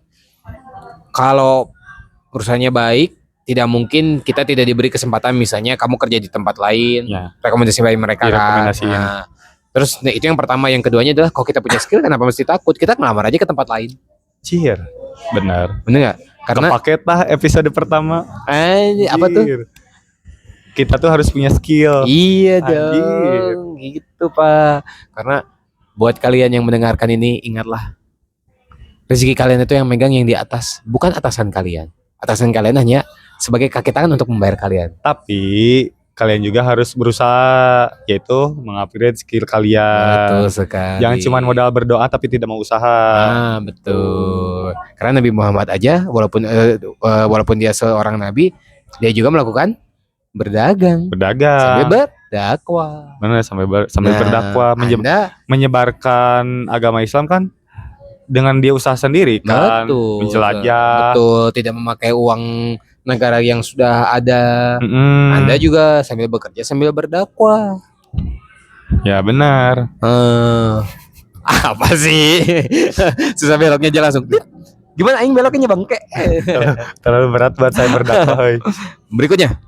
Kalau perusahaannya baik, tidak mungkin kita tidak diberi kesempatan misalnya kamu kerja di tempat lain. Rekomendasi baik mereka kan. Terus itu yang pertama, yang keduanya adalah kalau kita punya skill kenapa mesti takut? Kita ngelamar aja ke tempat lain. Benar nggak? Karena paket lah episode pertama. Apa tuh? Kita tuh harus punya skill. Iya dong, gitu Pak. Karena buat kalian yang mendengarkan ini, ingatlah rezeki kalian itu yang megang yang di atas, bukan atasan kalian. Atasan kalian hanya sebagai kaki tangan untuk membayar kalian. Tapi kalian juga harus berusaha, yaitu mengupgrade skill kalian. Betul sekali. Jangan cuma modal berdoa tapi tidak mau usaha. Betul. Karena Nabi Muhammad aja walaupun dia seorang nabi, dia juga melakukan berdagang sambil berdakwah. Benar, sambil berdakwah, menyebarkan agama Islam kan dengan dia usaha sendiri kan, menjelajah. Betul, tidak memakai uang negara yang sudah ada. Anda juga sambil bekerja sambil berdakwah. Ya benar. Apa sih? Susah beloknya aja langsung. Gimana aing beloknya bangke? Terlalu berat buat saya berdakwah. Berikutnya.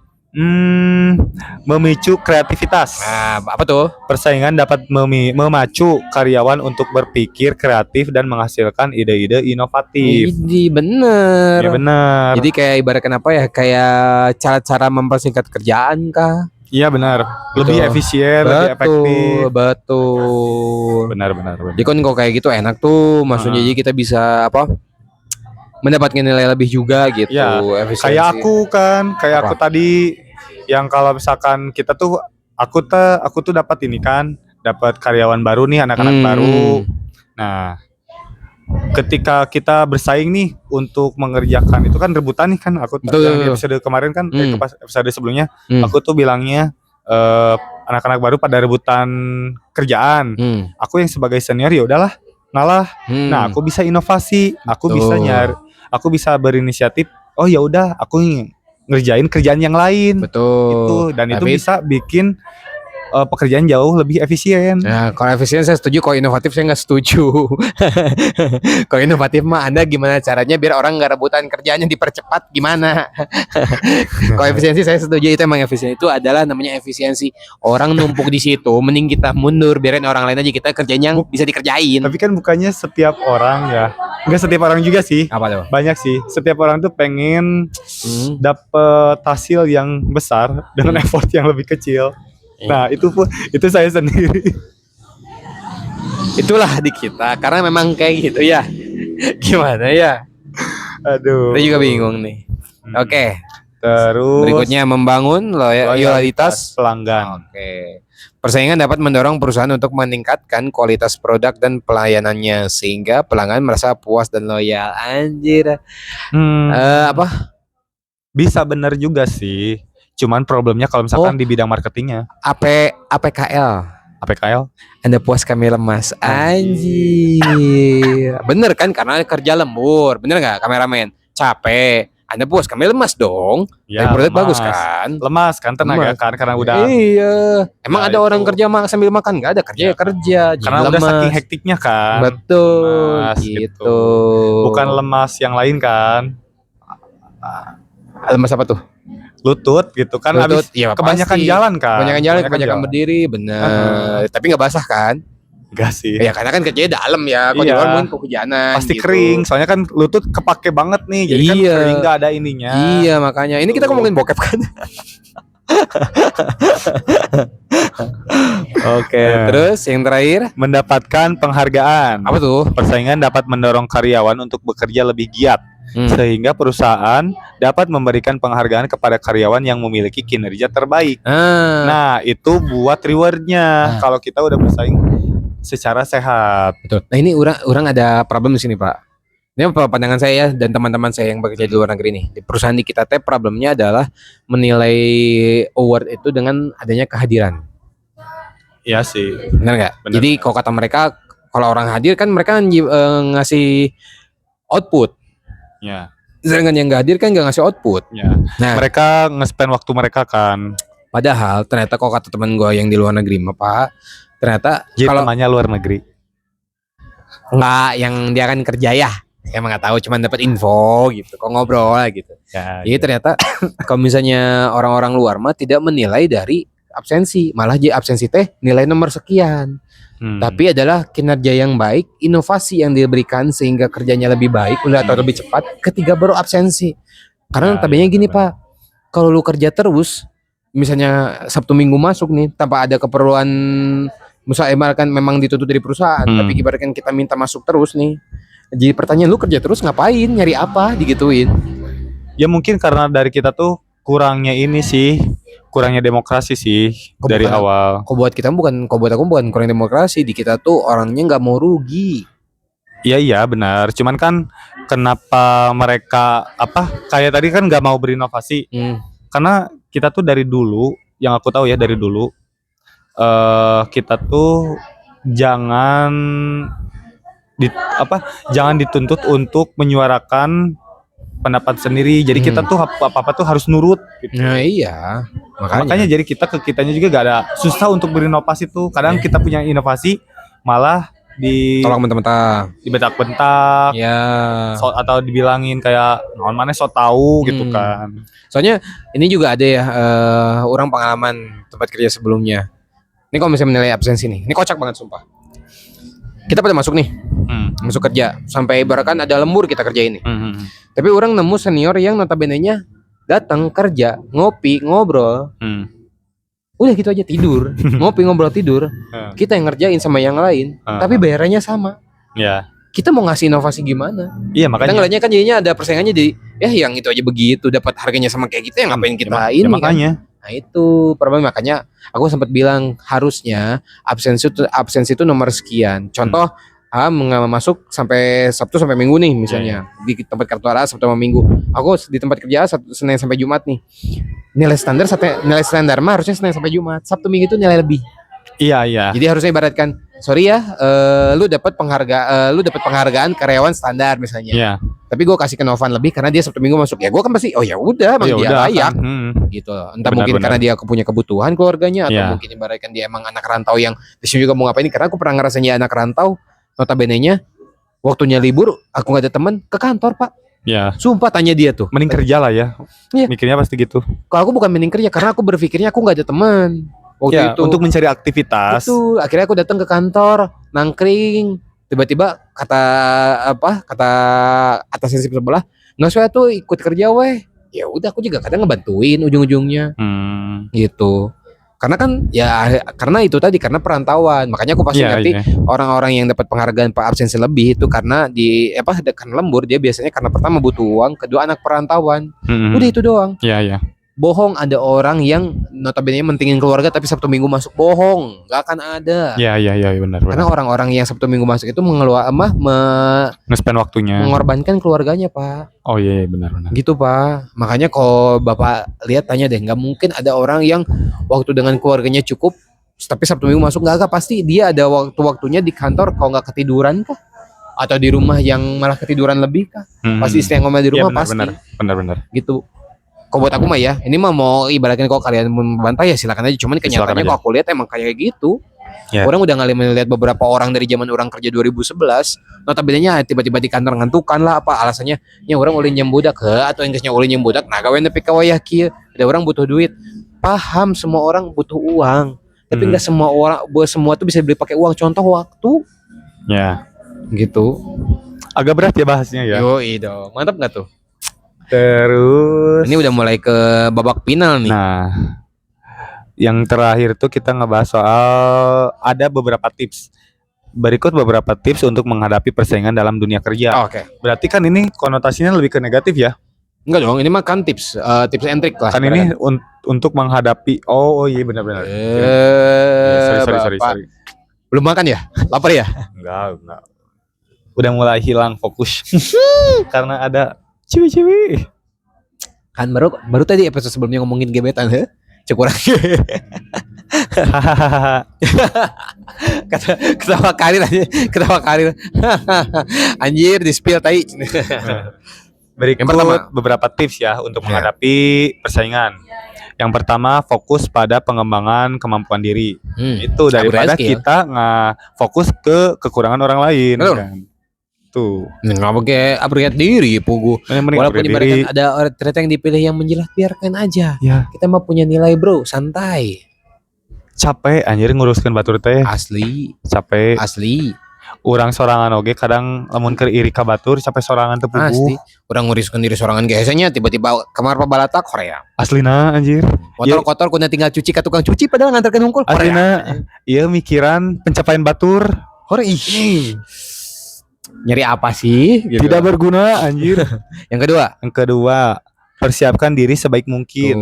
Memicu kreativitas. Nah, apa tuh? Persaingan dapat memacu karyawan untuk berpikir kreatif dan menghasilkan ide-ide inovatif. Bener. Ya benar. Jadi kayak ibaratkan apa ya? Kayak cara-cara mempersingkat kerjaan kah? Iya benar. Lebih efisien, lebih efektif. Betul. Benar. Jadi kan kok kayak gitu enak tuh. Maksudnya jadi kita bisa apa? Mendapatkan nilai lebih juga gitu. Ya, kayak aku tadi yang kalau misalkan kita tuh aku tuh dapat ini kan, dapat karyawan baru nih, anak-anak baru. Nah, ketika kita bersaing nih untuk mengerjakan itu kan rebutan nih kan, aku yang di episode kemarin kan, episode sebelumnya aku tuh bilangnya anak-anak baru pada rebutan kerjaan. Aku yang sebagai senior ya udahlah ngalah. Nah, aku bisa inovasi, aku bisa berinisiatif. Oh ya udah, aku ngerjain kerjaan yang lain. Betul. Dan itu bisa bikin pekerjaan jauh lebih efisien. Nah, kalau efisien saya setuju, kalau inovatif saya nggak setuju. Kalau inovatif mah Anda gimana caranya biar orang nggak rebutan kerjanya dipercepat gimana? Kalau efisiensi saya setuju, itu emang efisien, itu adalah namanya efisiensi. Orang numpuk di situ, mending kita mundur, biarin orang lain aja, kita kerjanya bisa dikerjain. Tapi kan bukannya setiap orang ya, nggak setiap orang juga sih. Apa tuh? Banyak sih. Setiap orang tuh pengen dapet hasil yang besar dengan effort yang lebih kecil. Nah itu saya sendiri. Itulah di kita, karena memang kayak gitu ya. Gimana ya? Aduh. Saya juga bingung nih. Oke. Terus berikutnya membangun loyalitas pelanggan. Oke. Persaingan dapat mendorong perusahaan untuk meningkatkan kualitas produk dan pelayanannya sehingga pelanggan merasa puas dan loyal. Anjir. Apa? Bisa bener juga sih. Cuman problemnya kalau misalkan di bidang marketingnya. APKL. Anda puas kami lemas. Anjir. Bener kan, karena kerja lembur. Bener nggak kameramen? Capek. Anda puas kami lemas dong. Ya, produk bagus kan? Lemas kan tenaga kan, karena udah. Iya. Emang ada orang kerja sambil makan? Nggak ada, kerja kerja. Karena udah saking hektiknya kan. Betul. Lemas, gitu. Bukan lemas yang lain kan. Lemas apa tuh? Lutut gitu kan, habis kebanyakan jalan kan. Kebanyakan berdiri, bener. Tapi nggak basah kan? Enggak sih. Ya karena kan kerjanya dalam ya. Kalau di luar mungkin kehujanan. Pasti gitu. Kering, soalnya kan lutut kepake banget nih. Jadi kan kering, nggak ada ininya. Iya makanya. Ini kita ngomongin bokep kan. Oke, terus yang terakhir, mendapatkan penghargaan. Apa tuh? Persaingan dapat mendorong karyawan untuk bekerja lebih giat. Sehingga perusahaan dapat memberikan penghargaan kepada karyawan yang memiliki kinerja terbaik. Nah, itu buat rewardnya kalau kita udah bersaing secara sehat. Betul. Nah, ini orang ada problem di sini, Pak. Ini pandangan saya ya, dan teman-teman saya yang bekerja di luar negeri nih. Di perusahaan di kita problemnya adalah menilai award itu dengan adanya kehadiran. Iya sih. Benar nggak? Jadi kalau kata mereka, kalau orang hadir kan mereka ngasih output. Ya. Sedangkan yang nggak hadir kan nggak ngasih output. Ya. Nah, mereka nge-spend waktu mereka kan. Padahal ternyata kok kata teman gue yang di luar negeri mah Pak, ternyata kalau temannya luar negeri. Enggak, yang dia kan kerja ya. Emang nggak tahu, cuman dapat info gitu, kok ngobrol lah gitu. Ya, jadi ternyata kalau misalnya orang-orang luar mah tidak menilai dari absensi, malah absensi teh nilai nomor sekian. Tapi adalah kinerja yang baik, inovasi yang diberikan sehingga kerjanya lebih baik, atau lebih cepat ketika baru absensi. Karena tabinya gini Pak, kalau lu kerja terus, misalnya Sabtu Minggu masuk nih, tanpa ada keperluan, misalnya kan memang dituntut dari perusahaan, tapi ibaratkan kita minta masuk terus nih. Jadi pertanyaan, lu kerja terus ngapain, nyari apa, digituin. Ya mungkin karena dari kita tuh kurangnya ini sih, kurangnya demokrasi sih Kok dari bukan- awal. Kok buat aku bukan kurang demokrasi, di kita tuh orangnya nggak mau rugi. Iya benar. Cuman kan kenapa mereka kayak tadi kan nggak mau berinovasi? Karena kita tuh dari dulu, yang aku tahu ya dari dulu, kita tuh jangan jangan dituntut untuk menyuarakan pendapat sendiri. Jadi kita tuh apa tuh harus nurut gitu. Nah iya, Makanya jadi kitanya juga gak ada susah untuk berinovasi tuh. Kadang kita punya inovasi malah tolong mentah-mentah. dibentak-bentak Ya. atau dibilangin kayak naon maneh so tahu gitu kan. Soalnya ini juga ada ya orang pengalaman tempat kerja sebelumnya. Ini kalau misalnya menilai absensi nih, ini kocak banget sumpah. Kita pada masuk nih, masuk kerja sampai ibaratkan ada lembur kita kerjain nih. Tapi orang nemu senior yang notabene-nya datang kerja, ngopi, ngobrol. Udah gitu aja tidur, ngopi ngobrol tidur. Kita yang ngerjain sama yang lain, tapi bayarannya sama. Ya. Kita mau ngasih inovasi gimana? Iya Kita makanya. ngeliatnya kan jadinya ada persaingannya jadi, yang itu aja begitu dapat harganya sama kayak gitu ya ngapain kita ini makanya. kan? Nah itu problem, makanya aku sempat bilang harusnya absensi itu nomor sekian. Contoh masuk sampai Sabtu sampai Minggu nih misalnya di tempat kartu A Sabtu sama Minggu. Aku di tempat kerja Senin sampai Jumat nih. Nilai standar mah harusnya Senin sampai Jumat. Sabtu Minggu itu nilai lebih. Iya. Jadi harusnya ibaratkan, sorry ya, lu dapat penghargaan karyawan standar misalnya. Iya. Tapi gue kasih ke Novan lebih karena dia Sabtu Minggu masuk. Ya gue kan pasti, ya udah, emang dia layak. Gitu. Entah mungkin karena dia punya kebutuhan keluarganya atau mungkin ibaratkan dia emang anak rantau yang di sini juga mau ngapain. Karena aku pernah ngerasain dia anak rantau, notabene-nya waktunya libur aku nggak ada teman ke kantor pak. Ya. Sumpah tanya dia tuh. Mending kerja lah ya. Iya. Mikirnya pasti gitu. Kalau aku bukan mending kerja karena aku berpikirnya aku nggak ada teman. Waktu itu untuk mencari aktivitas. Itu akhirnya aku datang ke kantor, nangkring. Tiba-tiba kata atasan sebelah, nggak usah tuh ikut kerja weh. Ya udah aku juga kadang ngebantuin ujung-ujungnya. Gitu. Karena itu tadi karena perantauan. Makanya aku pasti ngerti orang-orang yang dapat penghargaan Pak absensi lebih itu karena karena lembur dia biasanya karena pertama butuh uang, kedua anak perantauan. Udah itu doang. Iya. Bohong ada orang yang notabene mentingin keluarga tapi Sabtu Minggu masuk, bohong, nggak akan ada. Iya benar. Karena orang-orang yang Sabtu Minggu masuk itu nge-spend waktunya, mengorbankan keluarganya pak. Oh iya benar. Gitu pak. Makanya kalau bapak lihat tanya deh, nggak mungkin ada orang yang waktu dengan keluarganya cukup tapi Sabtu Minggu masuk, nggak pasti dia ada waktunya di kantor. Kalau nggak ketiduran kah? Atau di rumah yang malah ketiduran lebih kah? Pasti istri yang ngomel di rumah pasti. Benar. Gitu. Kok buat aku mah ya, ini mah mau ibaratkan kalau kalian membantah ya silakan aja. Cuman kenyataannya kalau aku lihat emang kayak gitu. Orang udah ngeliat beberapa orang dari zaman orang kerja 2011, notabene-nya tiba-tiba di kantor ngantukan lah apa alasannya? Ya orang ulin nyembudak atau Inggrisnya ulin nyembudak. Nah, gawe nepi ka wayah kieu. Ada orang butuh duit. Paham semua orang butuh uang. Tapi enggak semua tuh bisa beli pakai uang. Contoh waktu. Ya. Gitu. Agak berat ya bahasnya ya. Yoi dong. Mantap enggak tuh? Terus ini udah mulai ke babak final nih. Nah, yang terakhir tuh kita ngebahas soal ada beberapa tips. Berikut beberapa tips untuk menghadapi persaingan dalam dunia kerja. Oke. Berarti kan ini konotasinya lebih ke negatif ya? Enggak dong, ini mah kan tips and trick lah. Kan ini untuk menghadapi. Oh iya benar. Sorry. Belum makan ya? Lapar ya? Enggak. Udah mulai hilang fokus karena ada ciwi-ciwi. Kan baru tadi episode sebelumnya ngomongin gebetan, Cukuran. Ketawa karir. Anjir di spill tai. Berikut beberapa tips ya untuk menghadapi persaingan. Yang pertama, fokus pada pengembangan kemampuan diri. Itu daripada kita fokus ke kekurangan orang lain. Kan? Tuh. Nggak pakai upgrade diri, pugu. Walaupun ibaratkan ada orang ternyata yang dipilih yang menjilat, biarkan aja. Ya. Kita mah punya nilai bro, santai. Capek anjir nguruskan batur teh. Asli. Capek. Asli. Urang sorangan oge kadang lamun keur iri ka batur capek sorangan teu puguh. Asli. Urang nguruskeun diri sorangan biasanya tiba-tiba kamar pabalatak Korea. Aslina anjir. Motor kotor kuna tinggal cuci ka tukang cuci padahal nganterkeun hungkul Korea. Aslina. Iya mikiran pencapaian batur. Korea. Nyari apa sih? Gitu. Tidak berguna anjir. Yang kedua, persiapkan diri sebaik mungkin.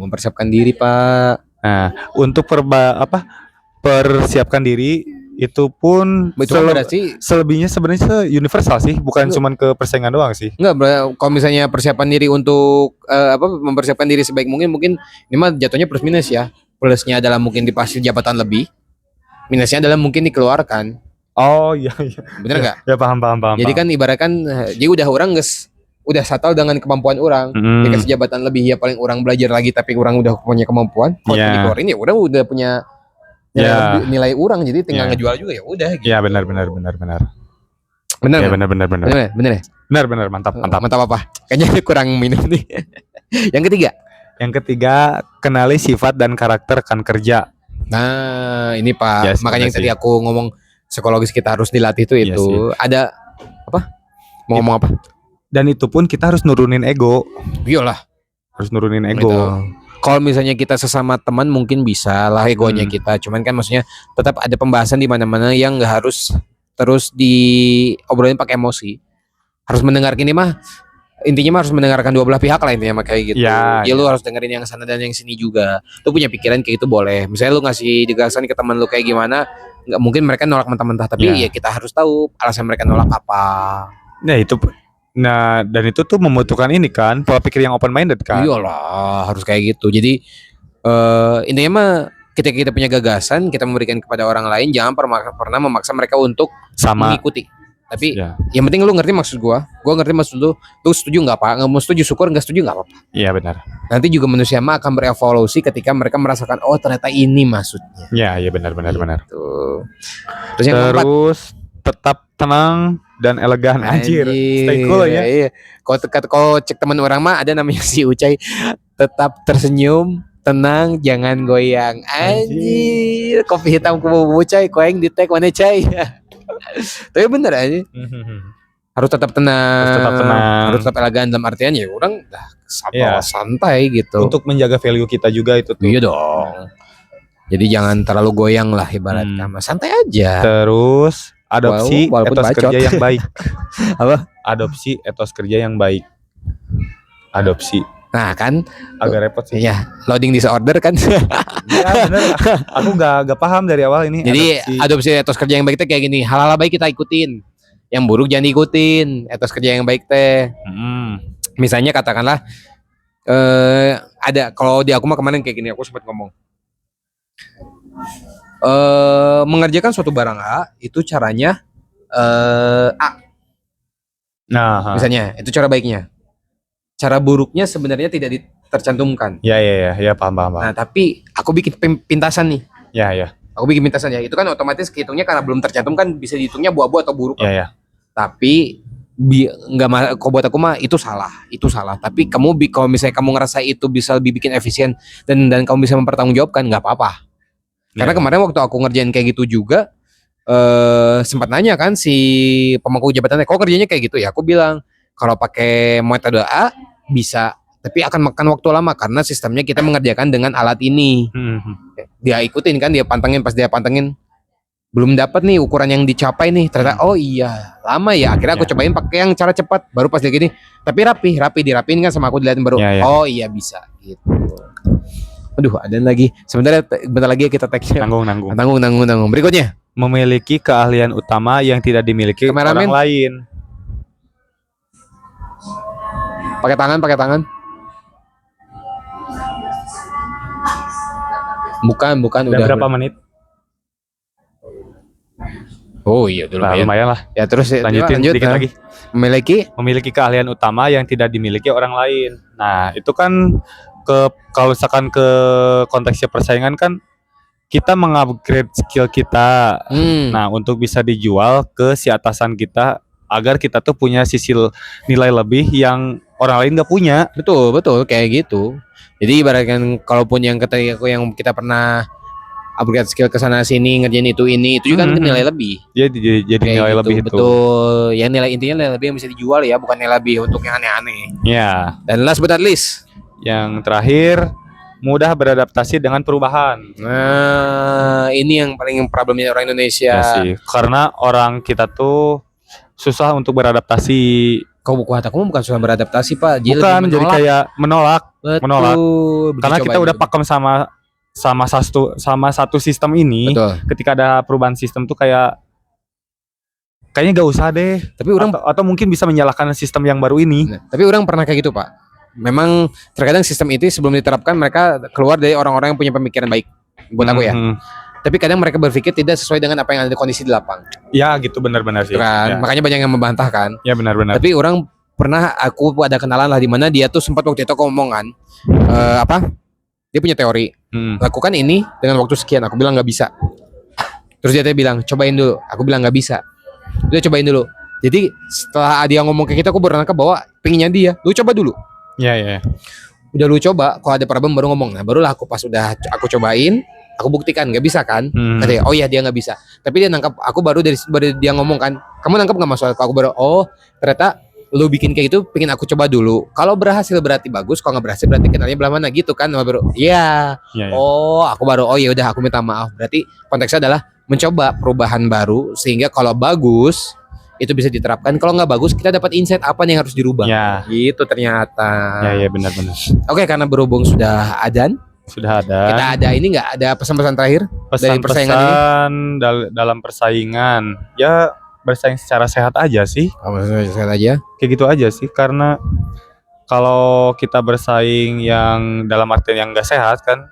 mempersiapkan diri, Pak. Nah, untuk persiapkan diri itu pun Itu kan berarti selebihnya sebenarnya universal sih, bukan cuman ke persaingan doang sih. enggak, kalau misalnya persiapan diri untuk mempersiapkan diri sebaik mungkin ini mah jatuhnya plus minus ya. Plusnya adalah mungkin dipasang jabatan lebih, minusnya adalah mungkin dikeluarkan. Oh iya iya. Bener nggak? Ya paham. Jadi kan ibaratkan jadi udah orang udah settle dengan kemampuan orang, dikasih jabatan lebih ya paling orang belajar lagi tapi orang udah punya kemampuan, kalau dikeluarin ya udah punya nilai orang, jadi tinggal ngejual juga ya udah gitu. Iya benar. Benar. Ya, benar. Bener ya? Benar, mantap. Mantap apa? Kayaknya kurang minum nih. Yang ketiga, kenali sifat dan karakter rekan kerja. nah ini Pak, Yes, makanya yang tadi aku ngomong psikologis kita harus dilatih itu. Iya sih. Ada apa? Mau ngomong apa? Dan itu pun kita harus nurunin ego. Iyalah, Harus nurunin ego. gitu. Kalau misalnya kita sesama teman mungkin bisa lah egonya kita, cuman kan maksudnya tetap ada pembahasan di mana-mana yang nggak harus terus diobrolin pakai emosi. Harus mendengarkan ini mah intinya mah harus mendengarkan dua belah pihak lah intinya mah kayak gitu. Ya, Lu harus dengerin yang sana dan yang sini juga. Lu punya pikiran kayak itu boleh. Misalnya lu ngasih digalasan ke teman lu kayak gimana, nggak mungkin mereka nolak mentah-mentah, tapi ya kita harus tahu alasan mereka nolak apa. Nah, dan itu tuh membutuhkan ini kan, pola pikir yang open minded kan. Iyalah, harus kayak gitu. Jadi intinya mah ketika kita punya gagasan, kita memberikan kepada orang lain, jangan pernah memaksa mereka untuk mengikuti. Tapi yang penting lu ngerti maksud gua ngerti maksud lu setuju nggak Pak? Nggak mau setuju syukur, nggak setuju nggak apa-apa. Iya benar. Nanti juga manusia mah akan berevolusi ketika mereka merasakan oh ternyata ini maksudnya. Iya benar. Tuh. Terus yang keempat, tetap tenang dan elegan. Anjir. Stay cool ya. Iya. Kalau cek teman orang mah ada namanya si Ucai, tetap tersenyum, tenang, jangan goyang. Anjir, kopi hitam kubu Ucai, koeng di tag mana Cai. Tapi bener aja. Harus tetap tenang. Harus tetap elegan dalam artian ya orang santai gitu. Untuk menjaga value kita juga itu tuh. Iya dong. Jadi jangan terlalu goyang lah ibaratnya, santai aja. Terus adopsi etos kerja yang baik. Apa? Adopsi etos kerja yang baik. Adopsi. Nah kan agak repot sih. Iya, loading disorder kan. Iya bener. Aku gak paham dari awal ini. Jadi adopsi etos kerja yang baik teh kayak gini, hal-hal baik kita ikutin, yang buruk jangan ikutin. Etos kerja yang baik teh. Misalnya katakanlah ada, kalau di aku mah kemarin kayak gini, aku sempat ngomong mengerjakan suatu barang A itu caranya A. Nah, misalnya itu cara baiknya. Cara buruknya sebenarnya tidak tercantumkan. Ya, paham. Nah, tapi aku bikin pintasan nih. Ya. Aku bikin pintasan ya. Itu kan otomatis kehitungnya karena belum tercantumkan bisa dihitungnya buah-buah atau buruk. Ya. Tapi nggak, kok buat aku mah itu salah. Tapi kamu kalau misalnya kamu ngerasa itu bisa lebih bikin efisien dan kamu bisa mempertanggungjawabkan, nggak apa-apa. Karena kemarin waktu aku ngerjain kayak gitu juga sempat nanya kan si pemangku jabatannya, kok kerjanya kayak gitu ya? Aku bilang kalau pakai metode A bisa, tapi akan makan waktu lama karena sistemnya kita mengerjakan dengan alat ini. Dia ikutin kan, dia pantengin, pas dia pantengin belum dapat nih ukuran yang dicapai nih, ternyata oh iya lama ya. Akhirnya aku cobain pakai yang cara cepat, baru pas dia gini, tapi rapi dirapiin kan sama aku, dilihatin baru oh iya bisa gitu. Aduh, ada lagi. Sebentar lagi kita tag-nya. Nanggung. Berikutnya, memiliki keahlian utama yang tidak dimiliki orang lain. Pakai tangan. Bukan. Udah berapa menit? Oh iya, lumayan lah. Ya terus lanjutin dikit lagi. Memiliki keahlian utama yang tidak dimiliki orang lain. Nah, itu kan kalau misalkan ke konteksnya persaingan kan kita mengupgrade skill kita. Nah, untuk bisa dijual ke si atasan kita agar kita tuh punya sisi nilai lebih yang orang lain nggak punya. Betul kayak gitu. Jadi ibaratkan kalaupun yang kita pernah upgrade skill ke sana sini, ngerjain itu juga kan nilai lebih. Jadi nilai gitu, lebih itu. Betul. Yang nilai lebih yang bisa dijual ya, bukan nilai lebih untuk yang aneh-aneh. Ya. Dan last but not least, yang terakhir, mudah beradaptasi dengan perubahan. Nah, ini yang paling problemnya orang Indonesia. Ya sih, karena orang kita tuh susah untuk beradaptasi. Kau buku hataku bukan susah beradaptasi Pak, jadi kayak menolak. Menolak. Betul. Karena Dicoba kita udah dulu. pakem sama satu sistem ini. Betul. Ketika ada perubahan sistem tuh kayaknya gak usah deh. Tapi orang Atau mungkin bisa menyalahkan sistem yang baru ini. Tapi orang pernah kayak gitu, Pak. Memang terkadang sistem itu sebelum diterapkan mereka keluar dari orang-orang yang punya pemikiran baik. Buat aku ya. Tapi kadang mereka berpikir tidak sesuai dengan apa yang ada di kondisi di lapang. Ya gitu, benar-benar sih. Kan? Ya. Makanya banyak yang membantah kan. Ya benar-benar. Tapi orang pernah aku ada kenalan lah di mana dia tuh sempat waktu itu ngomongan dia punya teori. Lakukan ini dengan waktu sekian. Aku bilang nggak bisa. Terus dia bilang cobain dulu. Aku bilang nggak bisa. Dia cobain dulu. Jadi setelah dia ngomong ke kita, aku baru nangkep bahwa pinginnya dia. Lu coba dulu. Ya. Udah lu coba, kalau ada problem baru ngomong. Nah barulah aku pas udah aku cobain, aku buktikan nggak bisa kan. Katanya, oh iya dia nggak bisa. Tapi dia nangkep. Aku baru dari dia ngomong kan. Kamu nangkep nggak masalah? Aku baru ternyata lu bikin kayak gitu, pengen aku coba dulu. Kalau berhasil berarti bagus, kalau nggak berhasil berarti kenalnya belah mana gitu kan. Baru iya. Ya. Aku baru ya udah aku minta maaf. Berarti konteksnya adalah mencoba perubahan baru sehingga kalau bagus itu bisa diterapkan. Kalau nggak bagus kita dapat insight apa nih yang harus dirubah. Ya. Gitu ternyata. Ya benar-benar. Oke, karena berhubung sudah adzan, sudah ada. kita ada ini nggak ada pesan-pesan terakhir dari persaingan ini? Dalam persaingan ya bersaing secara sehat aja sih. Sehat aja. Kayak gitu aja sih, karena kalau kita bersaing yang dalam artian yang nggak sehat kan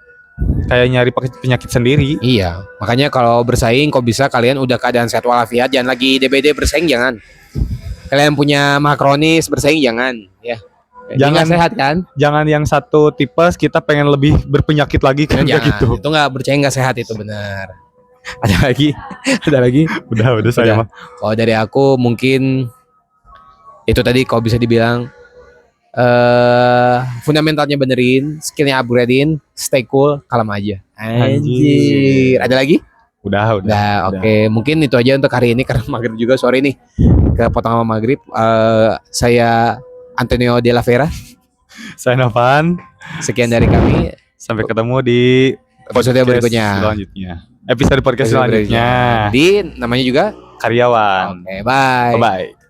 kayak nyari penyakit sendiri. Iya, makanya kalau bersaing kok bisa kalian udah keadaan sehat walafiat, jangan lagi DBD bersaing, jangan. Kalian punya mah kronis bersaing jangan, ya. Jangan sehat kan? Jangan yang satu tipes kita pengen lebih berpenyakit lagi kan gitu. Itu nggak bersaing nggak sehat itu benar. Ada lagi? Ada lagi? Udah saya mah. Kalau dari aku mungkin itu tadi kalau bisa dibilang fundamentalnya benerin, skillnya upgradein, stay cool, kalem aja. Anjir. Ada lagi? Udah. Oke. Mungkin itu aja untuk hari ini karena maghrib juga, sorry nih kepotong sama maghrib. Saya Antonio de la Vera. Saya Novan. Sekian dari kami. Sampai ketemu di episode berikutnya. Episode podcast selanjutnya. Di namanya juga Karyawan. Oke, bye. Bye.